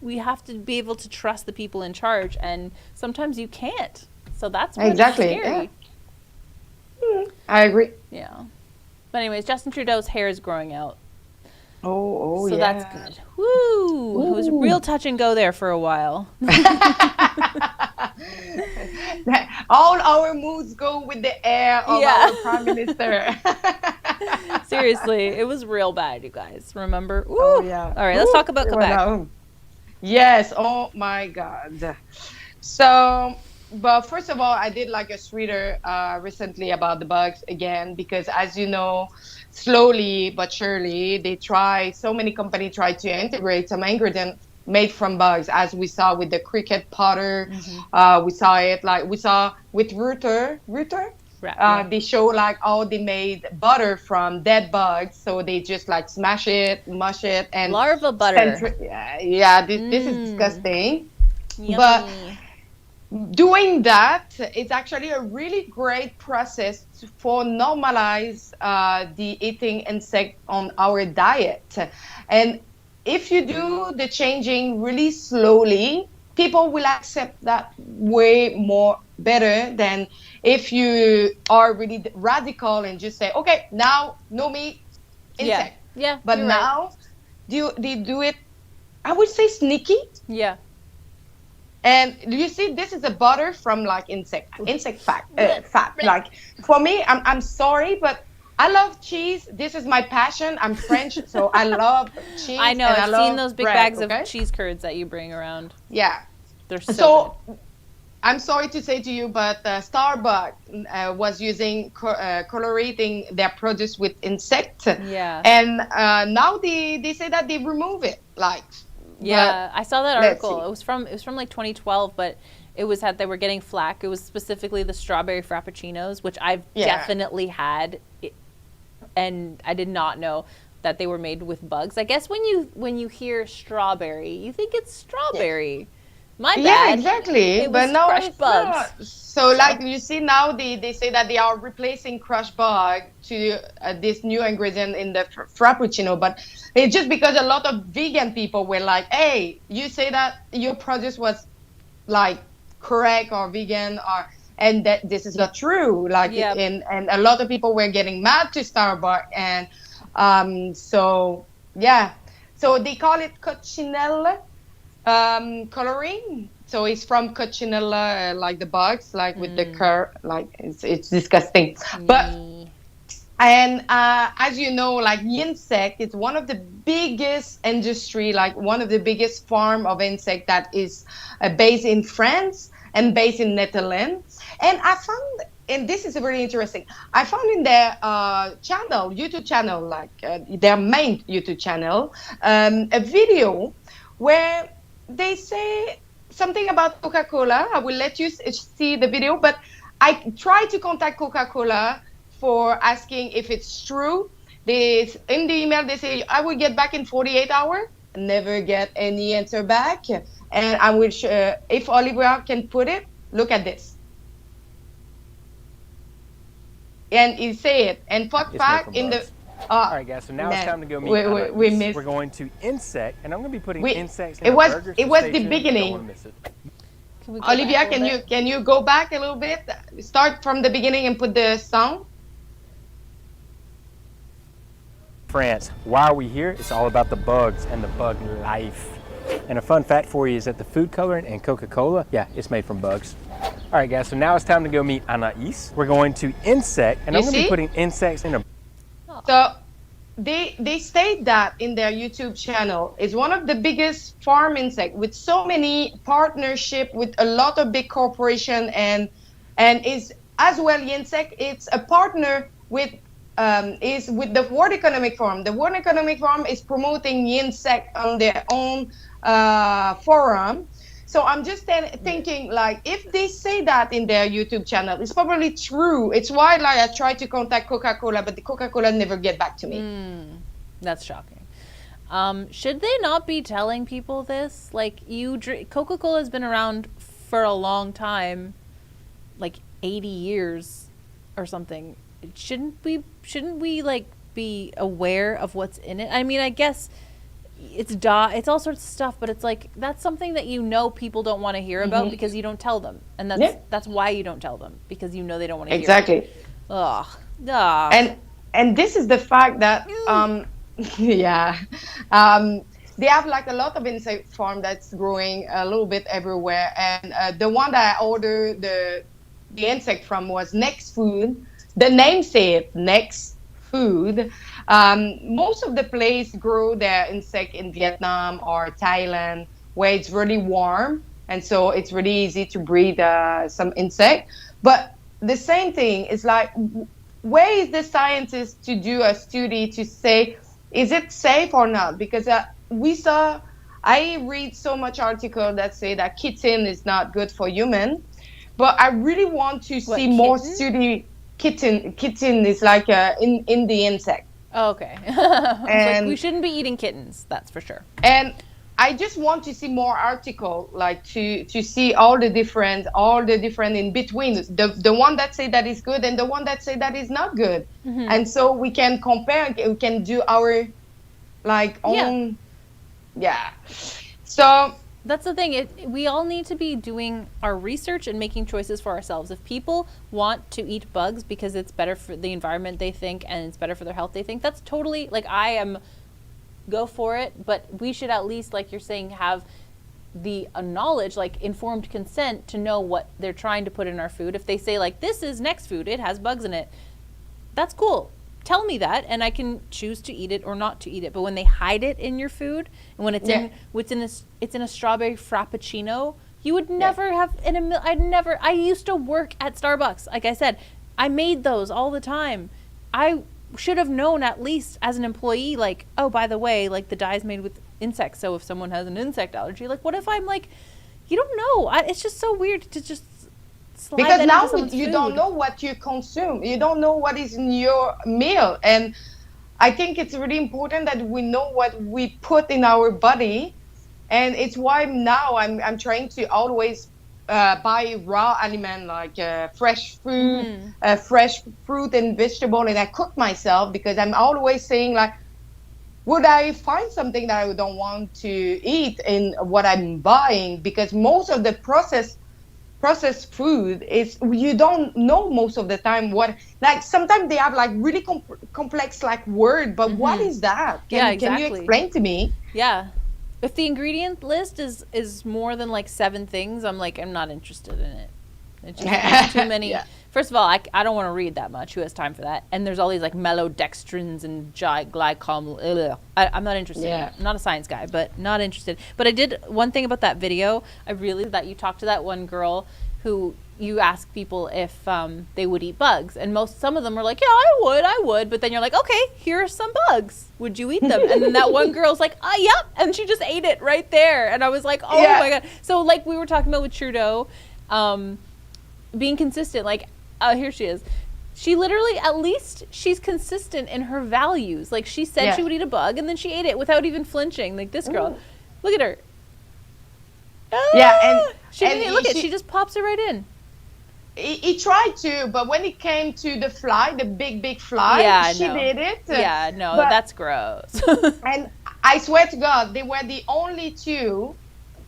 we have to be able to trust the people in charge, and sometimes you can't. So that's what's scary. Yeah. I agree. Yeah. But anyways, Justin Trudeau's hair is growing out. So that's good. Woo! Ooh. It was real touch and go there for a while. All our moods go with the air of our prime minister. Seriously, it was real bad, you guys. Remember? Ooh. Oh, yeah. All right, let's talk about Quebec. Yes. Oh my God. So, but first of all, I did like a sweater recently about the bugs again, because as you know, slowly but surely, so many companies try to integrate some ingredient made from bugs, as we saw with the cricket powder. We saw with Reuter. They show like how they made butter from dead bugs. So they just like smash it, mush it, and larva butter. This is disgusting. Yummy. But doing that, it's actually a really great process for normalize the eating insect on our diet. And if you do the changing really slowly, people will accept that way more better than if you are really radical and just say, okay, now no meat, insect. Yeah. But now they do it, I would say, sneaky. Yeah. And you see, this is a butter from like insect fat. Like, for me, I'm sorry, but I love cheese. This is my passion. I'm French, so I love cheese. I know. and I've love seen those big bread, bags okay? of cheese curds that you bring around. Yeah. They're so So good. I'm sorry to say to you, but Starbucks was using colorating their produce with insect. Yeah. And now they say that they remove it. Like, Yeah, but I saw that let's article. see. It was from like 2012, but it was had they were getting flack. It was specifically the strawberry frappuccinos, which I've Yeah. definitely had, and I did not know that they were made with bugs. I guess when you hear strawberry, you think it's strawberry. My bad. Yeah, exactly. It But was no, crushed it's bugs. not. So, like you see now, they say that they are replacing crushed bug to this new ingredient in the frappuccino. But it's just because a lot of vegan people were like, "Hey, you say that your produce was like correct or vegan or." And that this is not true. Like, Yep. and a lot of people were getting mad to Starbucks, and so yeah, so they call it coccinelle coloring. So it's from coccinella, like the bugs, like with the curve, like it's disgusting. But Yee. and as you know, like insect is one of the biggest industry, like one of the biggest farm of insect that is based in France and based in Netherlands. And I found, and this is really interesting, I found in their channel, YouTube channel, like their main YouTube channel, a video where they say something about Coca-Cola. I will let you see the video, but I tried to contact Coca-Cola for asking if it's true. In the email, they say, I will get back in 48 hours. Never get any answer back. And I will, if Olivia can put it, look at this. And he say it. And fuck It's made fact from in the... bugs. All right, guys. So now it's time to go meet. We missed. We're going to insect, and I'm going to be putting We- insects in it the was- burgers. it so was stay the tuned. beginning. Don't want to miss it. Can we go Olivia, back a little bit? can you go back a little bit? Start from the beginning and put the sound. France. Why are we here? It's all about the bugs and the bug life. And a fun fact for you is that the food coloring in Coca-Cola, yeah, it's made from bugs. All right, guys. So now it's time to go meet Anais. We're going to insect, and You I'm going to be see? putting insects in a. So they state that in their YouTube channel is one of the biggest farm insect with so many partnership with a lot of big corporation and is as well insect. It's a partner with is with the World Economic Forum. The World Economic Forum is promoting insect on their own forum. So I'm just thinking, like, if they say that in their YouTube channel, it's probably true. It's why, like, I tried to contact Coca-Cola, but the Coca-Cola never get back to me. That's shocking. Should they not be telling people this? Like, Coca-Cola has been around for a long time, like 80 years or something. Shouldn't we like be aware of what's in it? I mean, I guess it's all sorts of stuff, but it's like that's something that people don't want to hear about because you don't tell them, and that's why you don't tell them, because you know they don't want to hear it. Ugh. And this is the fact that they have like a lot of insect farm that's growing a little bit everywhere, and the one that I ordered the insect from was Next Food. The name said Next Food. Most of the place grow their insect in Vietnam or Thailand, where it's really warm, and so it's really easy to breed some insect. But the same thing is like, where is the scientist to do a study to say, is it safe or not? Because I read so much article that say that kitten is not good for human, but I really want to see more study. Kitten is like in the insect. Oh, okay. Like, we shouldn't be eating kittens, that's for sure. And I just want to see more article, like to see all the different in between, the one that say that is good and the one that say that is not good, and so we can compare. We can do our own, So that's the thing. We all need to be doing our research and making choices for ourselves. If people want to eat bugs because it's better for the environment, they think, and it's better for their health, they think, that's totally, like, go for it. But we should at least, like you're saying, have the knowledge, like informed consent, to know what they're trying to put in our food. If they say, like, this is Next Food, it has bugs in it, that's cool. tell me that, and I can choose to eat it or not to eat it. But when they hide it in your food, and when it's it's in a strawberry frappuccino, you would never have I used to work at Starbucks. Like I said, I made those all the time. I should have known at least as an employee, like, oh, by the way, like the dye is made with insects. So if someone has an insect allergy, like, what if I'm like, you don't know. It's just so weird to just slide because that now into someone's you food. don't know what you consume. You don't know what is in your meal. And I think it's really important that we know what we put in our body. And it's why now I'm trying to always buy raw element like fresh food, fresh fruit and vegetable, and I cook myself, because I'm always saying, like, would I find something that I don't want to eat in what I'm buying? Because most of the processed food is, you don't know most of the time what, like sometimes they have like really complex like word, but what is that? Can you explain to me? Yeah. If the ingredient list is more than like 7 things, I'm not interested in it. It's just too many. First of all, I don't want to read that much. Who has time for that? And there's all these like maltodextrins and glycom. I'm not interested. I'm not a science guy, but not interested. But I did one thing about that video. I really that you talked to that one girl who you ask people if they would eat bugs, and some of them are like, yeah, I would. But then you're like, okay, here are some bugs. Would you eat them? And then that one girl's like, yep, and she just ate it right there. And I was like, oh my god. So like we were talking about with Trudeau, being consistent. Like, here she is. She literally, at least she's consistent in her values. Like she said she would eat a bug, and then she ate it without even flinching. Like this girl, look at her. And she just pops it right in. He tried to, but when it came to the fly, the big fly, she did it. That's gross. And I swear to God, they were the only 2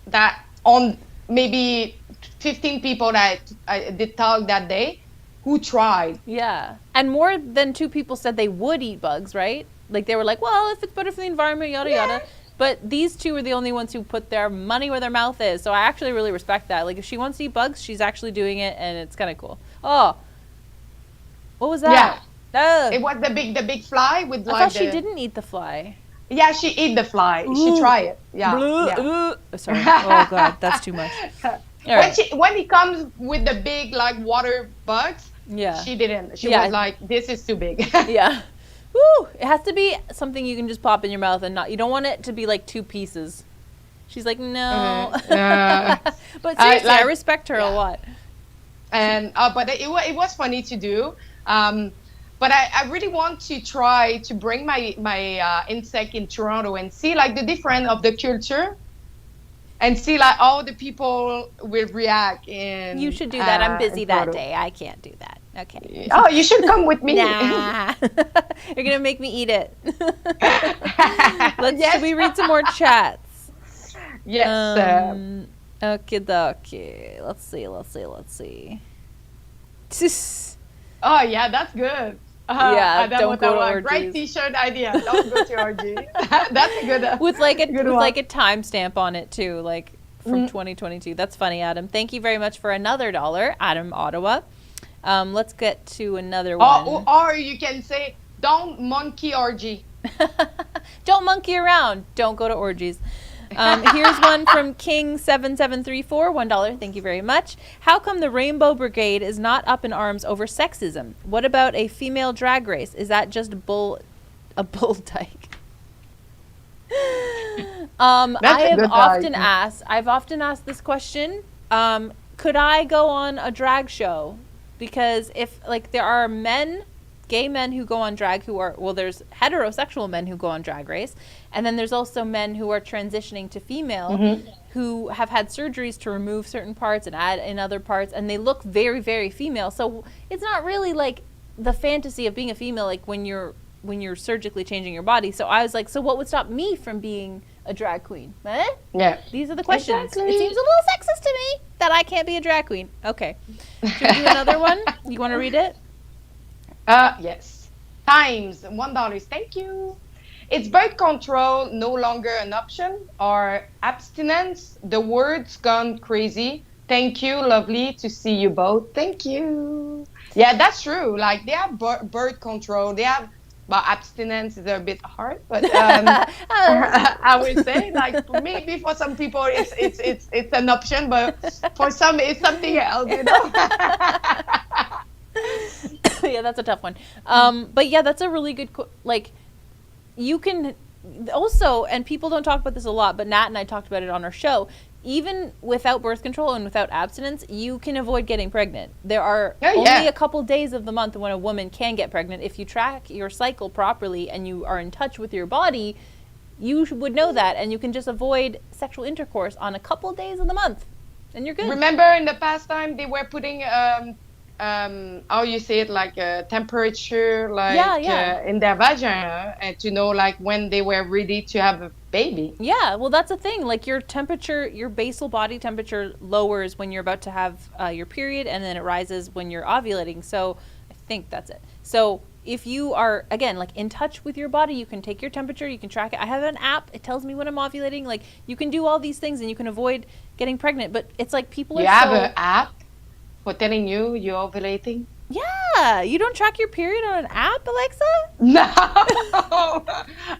that on maybe 15 people that I did talk that day who tried. Yeah. And more than 2 people said they would eat bugs, right? Like they were like, well, if it's better for the environment, yada yada. But these 2 were the only ones who put their money where their mouth is. So I actually really respect that. Like if she wants to eat bugs, she's actually doing it, and it's kind of cool. Oh, what was that? It was the big fly with like. I thought she didn't eat the fly. Yeah, she ate the fly. Ooh. She tried it. Yeah. Sorry. Oh god, that's too much. When it comes with the big like water bugs, she didn't. She was like, this is too big. Woo! It has to be something you can just pop in your mouth and not. You don't want it to be like 2 pieces. She's like, no. But seriously, I respect her a lot. And but it was funny to do. But I really want to try to bring my insect in Toronto and see like the difference of the culture, and see like how the people will react. You should do that. I'm busy that day. I can't do that. Okay. Oh, you should come with me. Nah. You're gonna make me eat it. Should we read some more chats? Yes. Okie dokie. Let's see. Oh yeah, that's good. Don't go to orgies. Great T-shirt idea. Don't go to orgy. That's a good. With like a timestamp on it too, like from 2022. That's funny, Adam. Thank you very much for another $1, Adam Ottawa. Let's get to another one. Or you can say, don't monkey orgy. Don't monkey around. Don't go to orgies. Here's one from King7734, $1. Thank you very much. How come the Rainbow Brigade is not up in arms over sexism? What about a female drag race? Is that just a bull dyke? I've often asked this question. Could I go on a drag show? Because if like there are gay men who go on drag there's heterosexual men who go on Drag Race, and then there's also men who are transitioning to female who have had surgeries to remove certain parts and add in other parts, and they look very, very female. So it's not really like the fantasy of being a female, like when you're surgically changing your body. So I was like, so what would stop me from being a drag queen? Yeah. These are the questions. Exactly. It seems a little sexist to me that I can't be a drag queen. Okay. Should we do another one? You want to read it? Yes. Times $1. Thank you. Is birth control no longer an option, or abstinence? The word's gone crazy. Thank you. Lovely to see you both. Thank you. Yeah, that's true. Like they have birth control. They have But abstinence is a bit hard, but I would say like maybe for some people it's an option, but for some it's something else, you know. Yeah, that's a tough one. But yeah, that's a really good like you can also, and people don't talk about this a lot, but Nat and I talked about it on our show. Even without birth control and without abstinence, you can avoid getting pregnant. There are only a couple days of the month when a woman can get pregnant. If you track your cycle properly and you are in touch with your body, you would know that, and you can just avoid sexual intercourse on a couple days of the month, and you're good. Remember in the past time they were putting how you say it, like a temperature, like in their vagina, and to know like when they were ready to have a baby. Yeah, well, that's the thing. Like your temperature, your basal body temperature lowers when you're about to have your period, and then it rises when you're ovulating. So I think that's it. So if you are, again, like in touch with your body, you can take your temperature, you can track it. I have an app. It tells me when I'm ovulating. Like you can do all these things and you can avoid getting pregnant. But it's like people You have an app for telling you you're ovulating? Yeah. You don't track your period on an app, Alexa? No.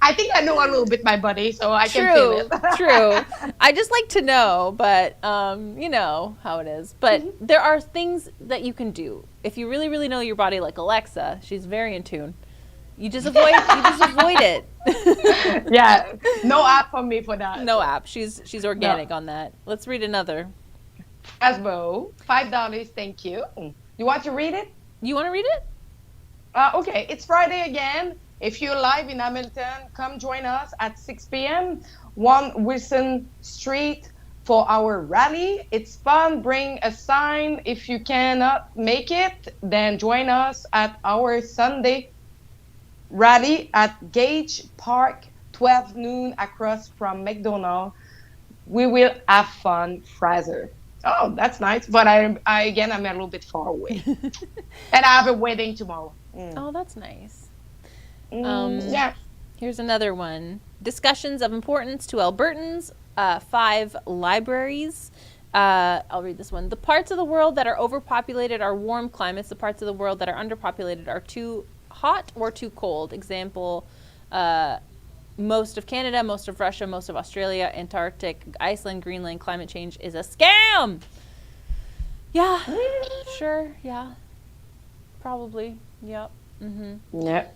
I think I know a little bit my body, so I can feel it. True. I just like to know, but you know how it is. But there are things that you can do. If you really, really know your body, like Alexa, she's very in tune. You just avoid it. Yeah. No app for me for that. No app. She's organic on that. Let's read another. Hasbro, $5, thank you. You want to read it? You want to read it? Okay, it's Friday again. If you're live in Hamilton, come join us at 6 p.m. 1 Wilson Street for our rally. It's fun. Bring a sign. If you cannot make it, then join us at our Sunday rally at Gage Park, 12 noon across from McDonald's. We will have fun, Fraser. Oh, that's nice. But I'm a little bit far away. And I have a wedding tomorrow. Oh, that's nice. Yeah. Here's another one. Discussions of importance to Albertans. 5 libraries. I'll read this one. The parts of the world that are overpopulated are warm climates. The parts of the world that are underpopulated are too hot or too cold. Example, most of Canada, most of Russia, most of Australia, Antarctic, Iceland, Greenland. Climate change is a scam. Yeah, sure, yeah, probably, yep. Yeah.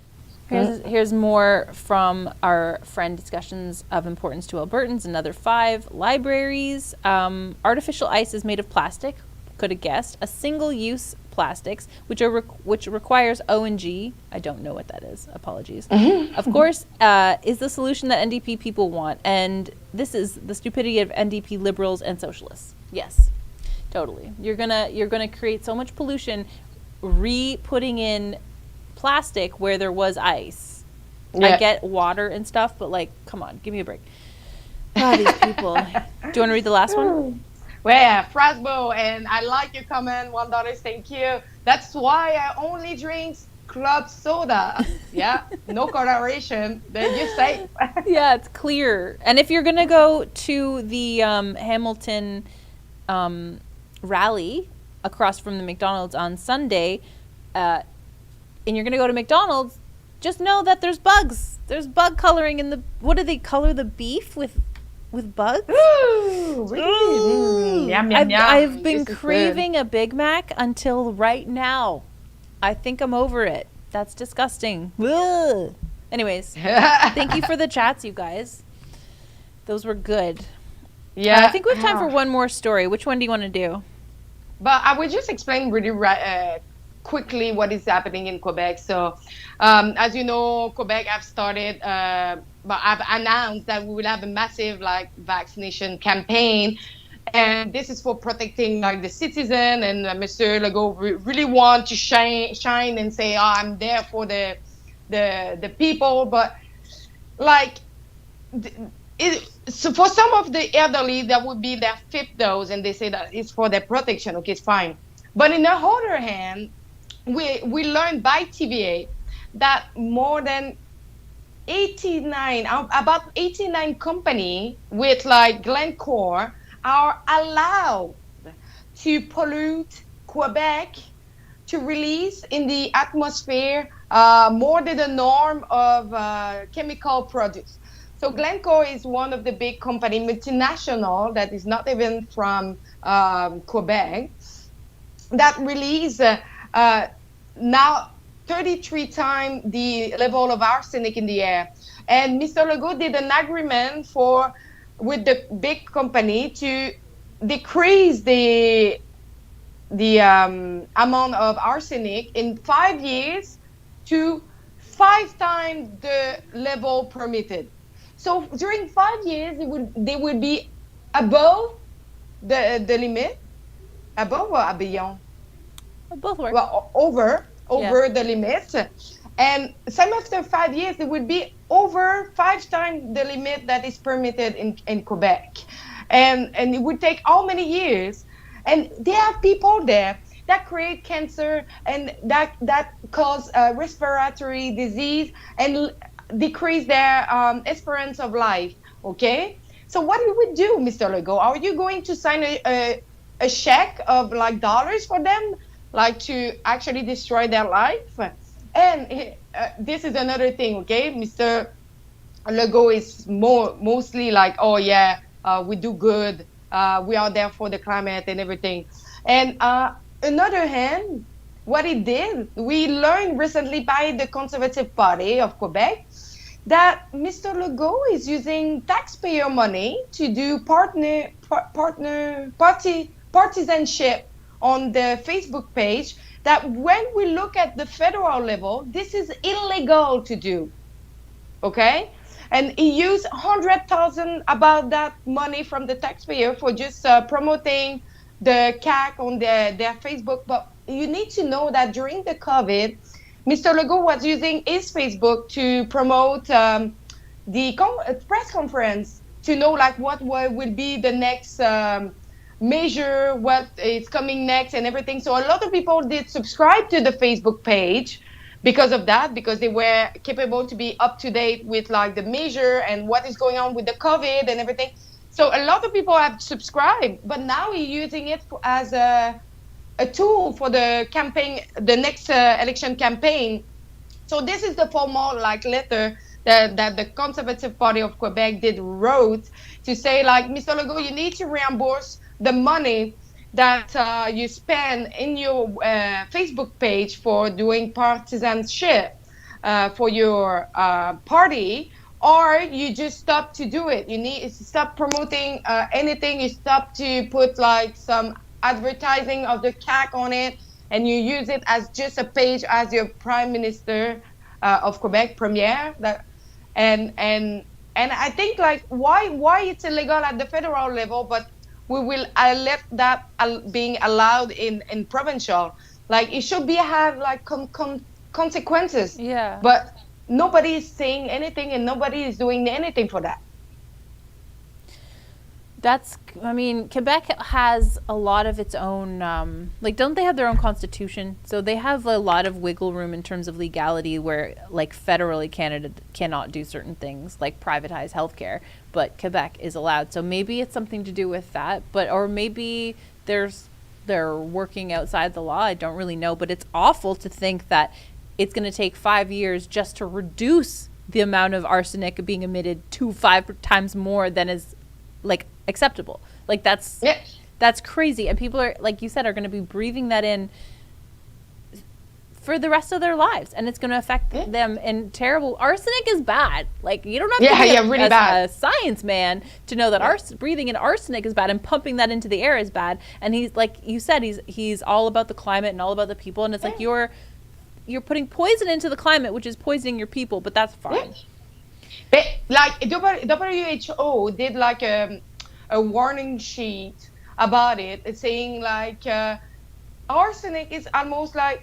Here's more from our friend Discussions of Importance to Albertans. Another 5 libraries. Artificial ice is made of plastic. Could have guessed. A single-use plastics, which requires O&G. I don't know what that is. Apologies. Of course, is the solution that NDP people want, and this is the stupidity of NDP liberals and socialists. Yes, totally. You're gonna create so much pollution, putting in plastic where there was ice. Yeah. I get water and stuff, but like, come on, give me a break. Oh, these people. Do you want to read the last one? Well, yeah, Frasbo, and I like your comment. $1, thank you. That's why I only drink club soda. Yeah, no coloration. Then you're safe. Yeah, it's clear. And if you're gonna go to the Hamilton rally across from the McDonald's on Sunday, and you're gonna go to McDonald's, just know that there's bugs. There's bug coloring in the. What do they color the beef with? With bugs? Ooh, really? Yum, yum, yum. I've been craving a Big Mac until right now. I think I'm over it. That's disgusting. Ugh. Anyways, thank you for the chats, you guys. Those were good. Yeah. I think we have time for one more story. Which one do you want to do? But I will just explain really quickly what is happening in Quebec. So, as you know, Quebec have started, but I've announced that we will have a massive vaccination campaign, and this is for protecting the citizen. And Mr. Legault really want to shine and say, "Oh, I'm there for the people," but so for some of the elderly, that would be their 5th dose, and they say that it's for their protection. Okay, it's fine. But in the other hand, we learned by TVA that more than about 89 companies with Glencore are allowed to pollute Quebec to release in the atmosphere more than the norm of chemical products. So Glencore is one of the big company, multinational, that is not even from Quebec, that release now 33 times the level of arsenic in the air. And Mr. Legault did an agreement with the big company to decrease the amount of arsenic in 5 years to 5 times the level permitted. So during 5 years, they would be above the limit, above or beyond? Both work. Well, over the limit. And some after 5 years, it would be over 5 times the limit that is permitted in Quebec. And it would take how many years? And there are people there that create cancer and that cause respiratory disease and decrease their esperance of life. Okay, so what do we do, Mr. Legault? Are you going to sign a check of like dollars for them, like to actually destroy their life? And this is another thing. Okay, Mr. Legault is mostly like, oh yeah, we do good. We are there for the climate and everything. And another hand, what he did, we learned recently by the Conservative Party of Quebec that Mr. Legault is using taxpayer money to do partisanship on the Facebook page. That when we look at the federal level, this is illegal to do. Okay? And he used 100,000 about that money from the taxpayer for just promoting the CAC on their Facebook. But you need to know that during the COVID, Mr. Legault was using his Facebook to promote the press conference to know like what will be the next measure, what is coming next and everything. So a lot of people did subscribe to the Facebook page because of that, because they were capable to be up to date with like the measure and what is going on with the COVID and everything. So a lot of people have subscribed, but now he's using it as a tool for the campaign, the next election campaign. So this is the formal like letter that the Conservative Party of Quebec wrote to say like, Mr. Legault, you need to reimburse the money that you spend in your Facebook page for doing partisanship for your party, or you just stop to do it. You need to stop promoting anything. You stop to put like some advertising of the CAC on it, and you use it as just a page as your Prime Minister of Quebec, Premier. And I think like why it's illegal at the federal level, but we will let that being allowed in provincial. Like it should be have like consequences. Yeah. But nobody is saying anything and nobody is doing anything for that. I mean, Quebec has a lot of its own, like, don't they have their own constitution? So they have a lot of wiggle room in terms of legality where, like, federally Canada cannot do certain things, like privatize healthcare, but Quebec is allowed. So maybe it's something to do with that, or maybe they're working outside the law. I don't really know, but it's awful to think that it's going to take 5 years just to reduce the amount of arsenic being emitted to 5 times more than is, like, acceptable. Like that's crazy, and people are, like you said, are going to be breathing that in for the rest of their lives, and it's going to affect them in terrible. Arsenic is bad. Like you don't have to be really bad. A science man to know that breathing in arsenic is bad, and pumping that into the air is bad. And he's, like you said, he's all about the climate and all about the people, and it's like you're putting poison into the climate, which is poisoning your people, but that's fine. But like WHO did like a warning sheet about it. It's saying like arsenic is almost like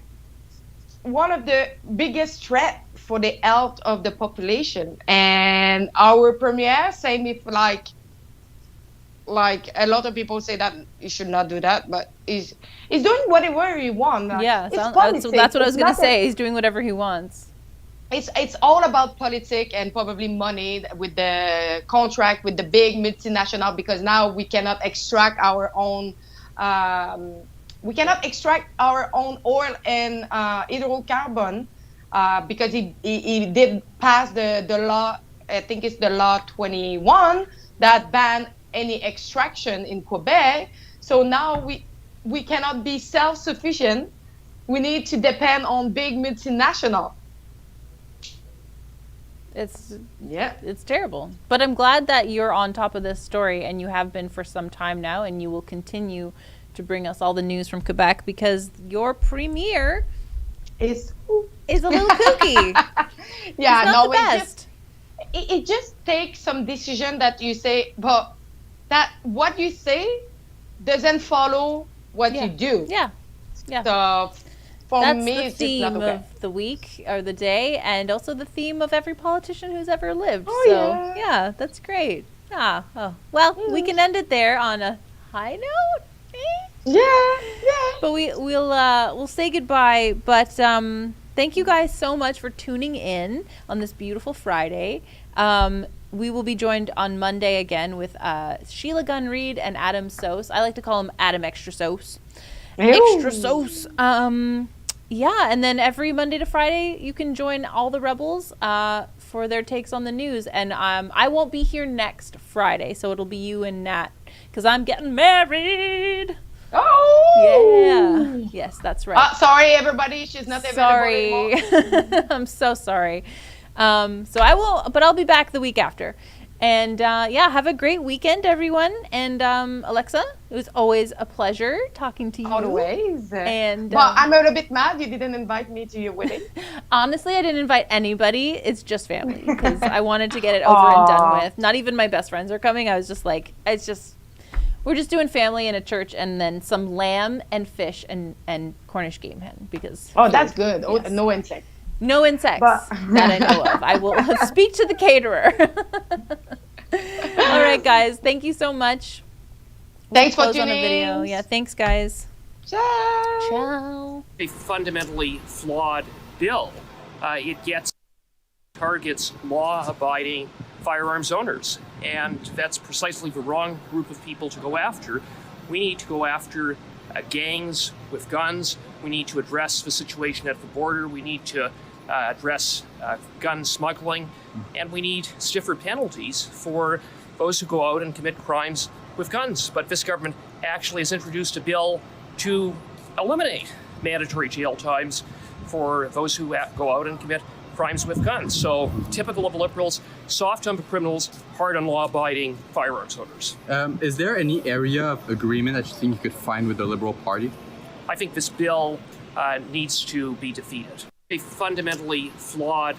one of the biggest threat for the health of the population. And our premier saying if like a lot of people say that you should not do that, but he's doing whatever he wants. Like, so that's what I was going to say. He's doing whatever he wants. It's all about politics and probably money with the contract with the big multinational, because now we cannot extract our own we cannot extract our own oil and hydrocarbon because he did pass the law. I think it's the law 21 that banned any extraction in Quebec. So now we cannot be self-sufficient. We need to depend on big multinational. It's terrible. But I'm glad that you're on top of this story, and you have been for some time now, and you will continue to bring us all the news from Quebec because your premier is a little kooky. Yeah, it's not the best. It just takes some decision that you say, but that what you say doesn't follow what you do. Yeah. So for That's me, the it's theme just not okay. of the week or the day, and also the theme of every politician who's ever lived. Oh, so yeah. That's great. Well, we can end it there on a high note. Yeah. But we'll say goodbye. But thank you guys so much for tuning in on this beautiful Friday. We will be joined on Monday again with Sheila Gunn Reid and Adam Sauce. I like to call him Adam Extra Sauce. Extra Sauce. And then every Monday to Friday, you can join all the Rebels for their takes on the news. And I won't be here next Friday, so it'll be you and Nat, because I'm getting married. Oh! Yeah. Yes, that's right. Sorry, everybody. She's not available anymore. I'm so sorry. So I will, but I'll be back the week after. And have a great weekend, everyone. And Alexa, it was always a pleasure talking to you. Always. And well, I'm a little bit mad you didn't invite me to your wedding. Honestly, I didn't invite anybody. It's just family because I wanted to get it over and done with. Not even my best friends are coming. I was just like, we're just doing family in a church, and then some lamb and fish and Cornish game hen because. Oh, that's good. Yes. Oh, no insect. No insects that I know of. I will speak to the caterer. All right, guys. Thank you so much. Thanks for Close on tuning a video. Yeah, thanks, guys. Ciao. A fundamentally flawed bill. It targets law-abiding firearms owners, and that's precisely the wrong group of people to go after. We need to go after gangs with guns. We need to address the situation at the border. We need to address gun smuggling, and we need stiffer penalties for those who go out and commit crimes with guns. But this government actually has introduced a bill to eliminate mandatory jail times for those who go out and commit crimes with guns. So typical of liberals, soft on the criminals, hard on law-abiding firearms owners. Is there any area of agreement that you think you could find with the Liberal Party? I think this bill needs to be defeated. A fundamentally flawed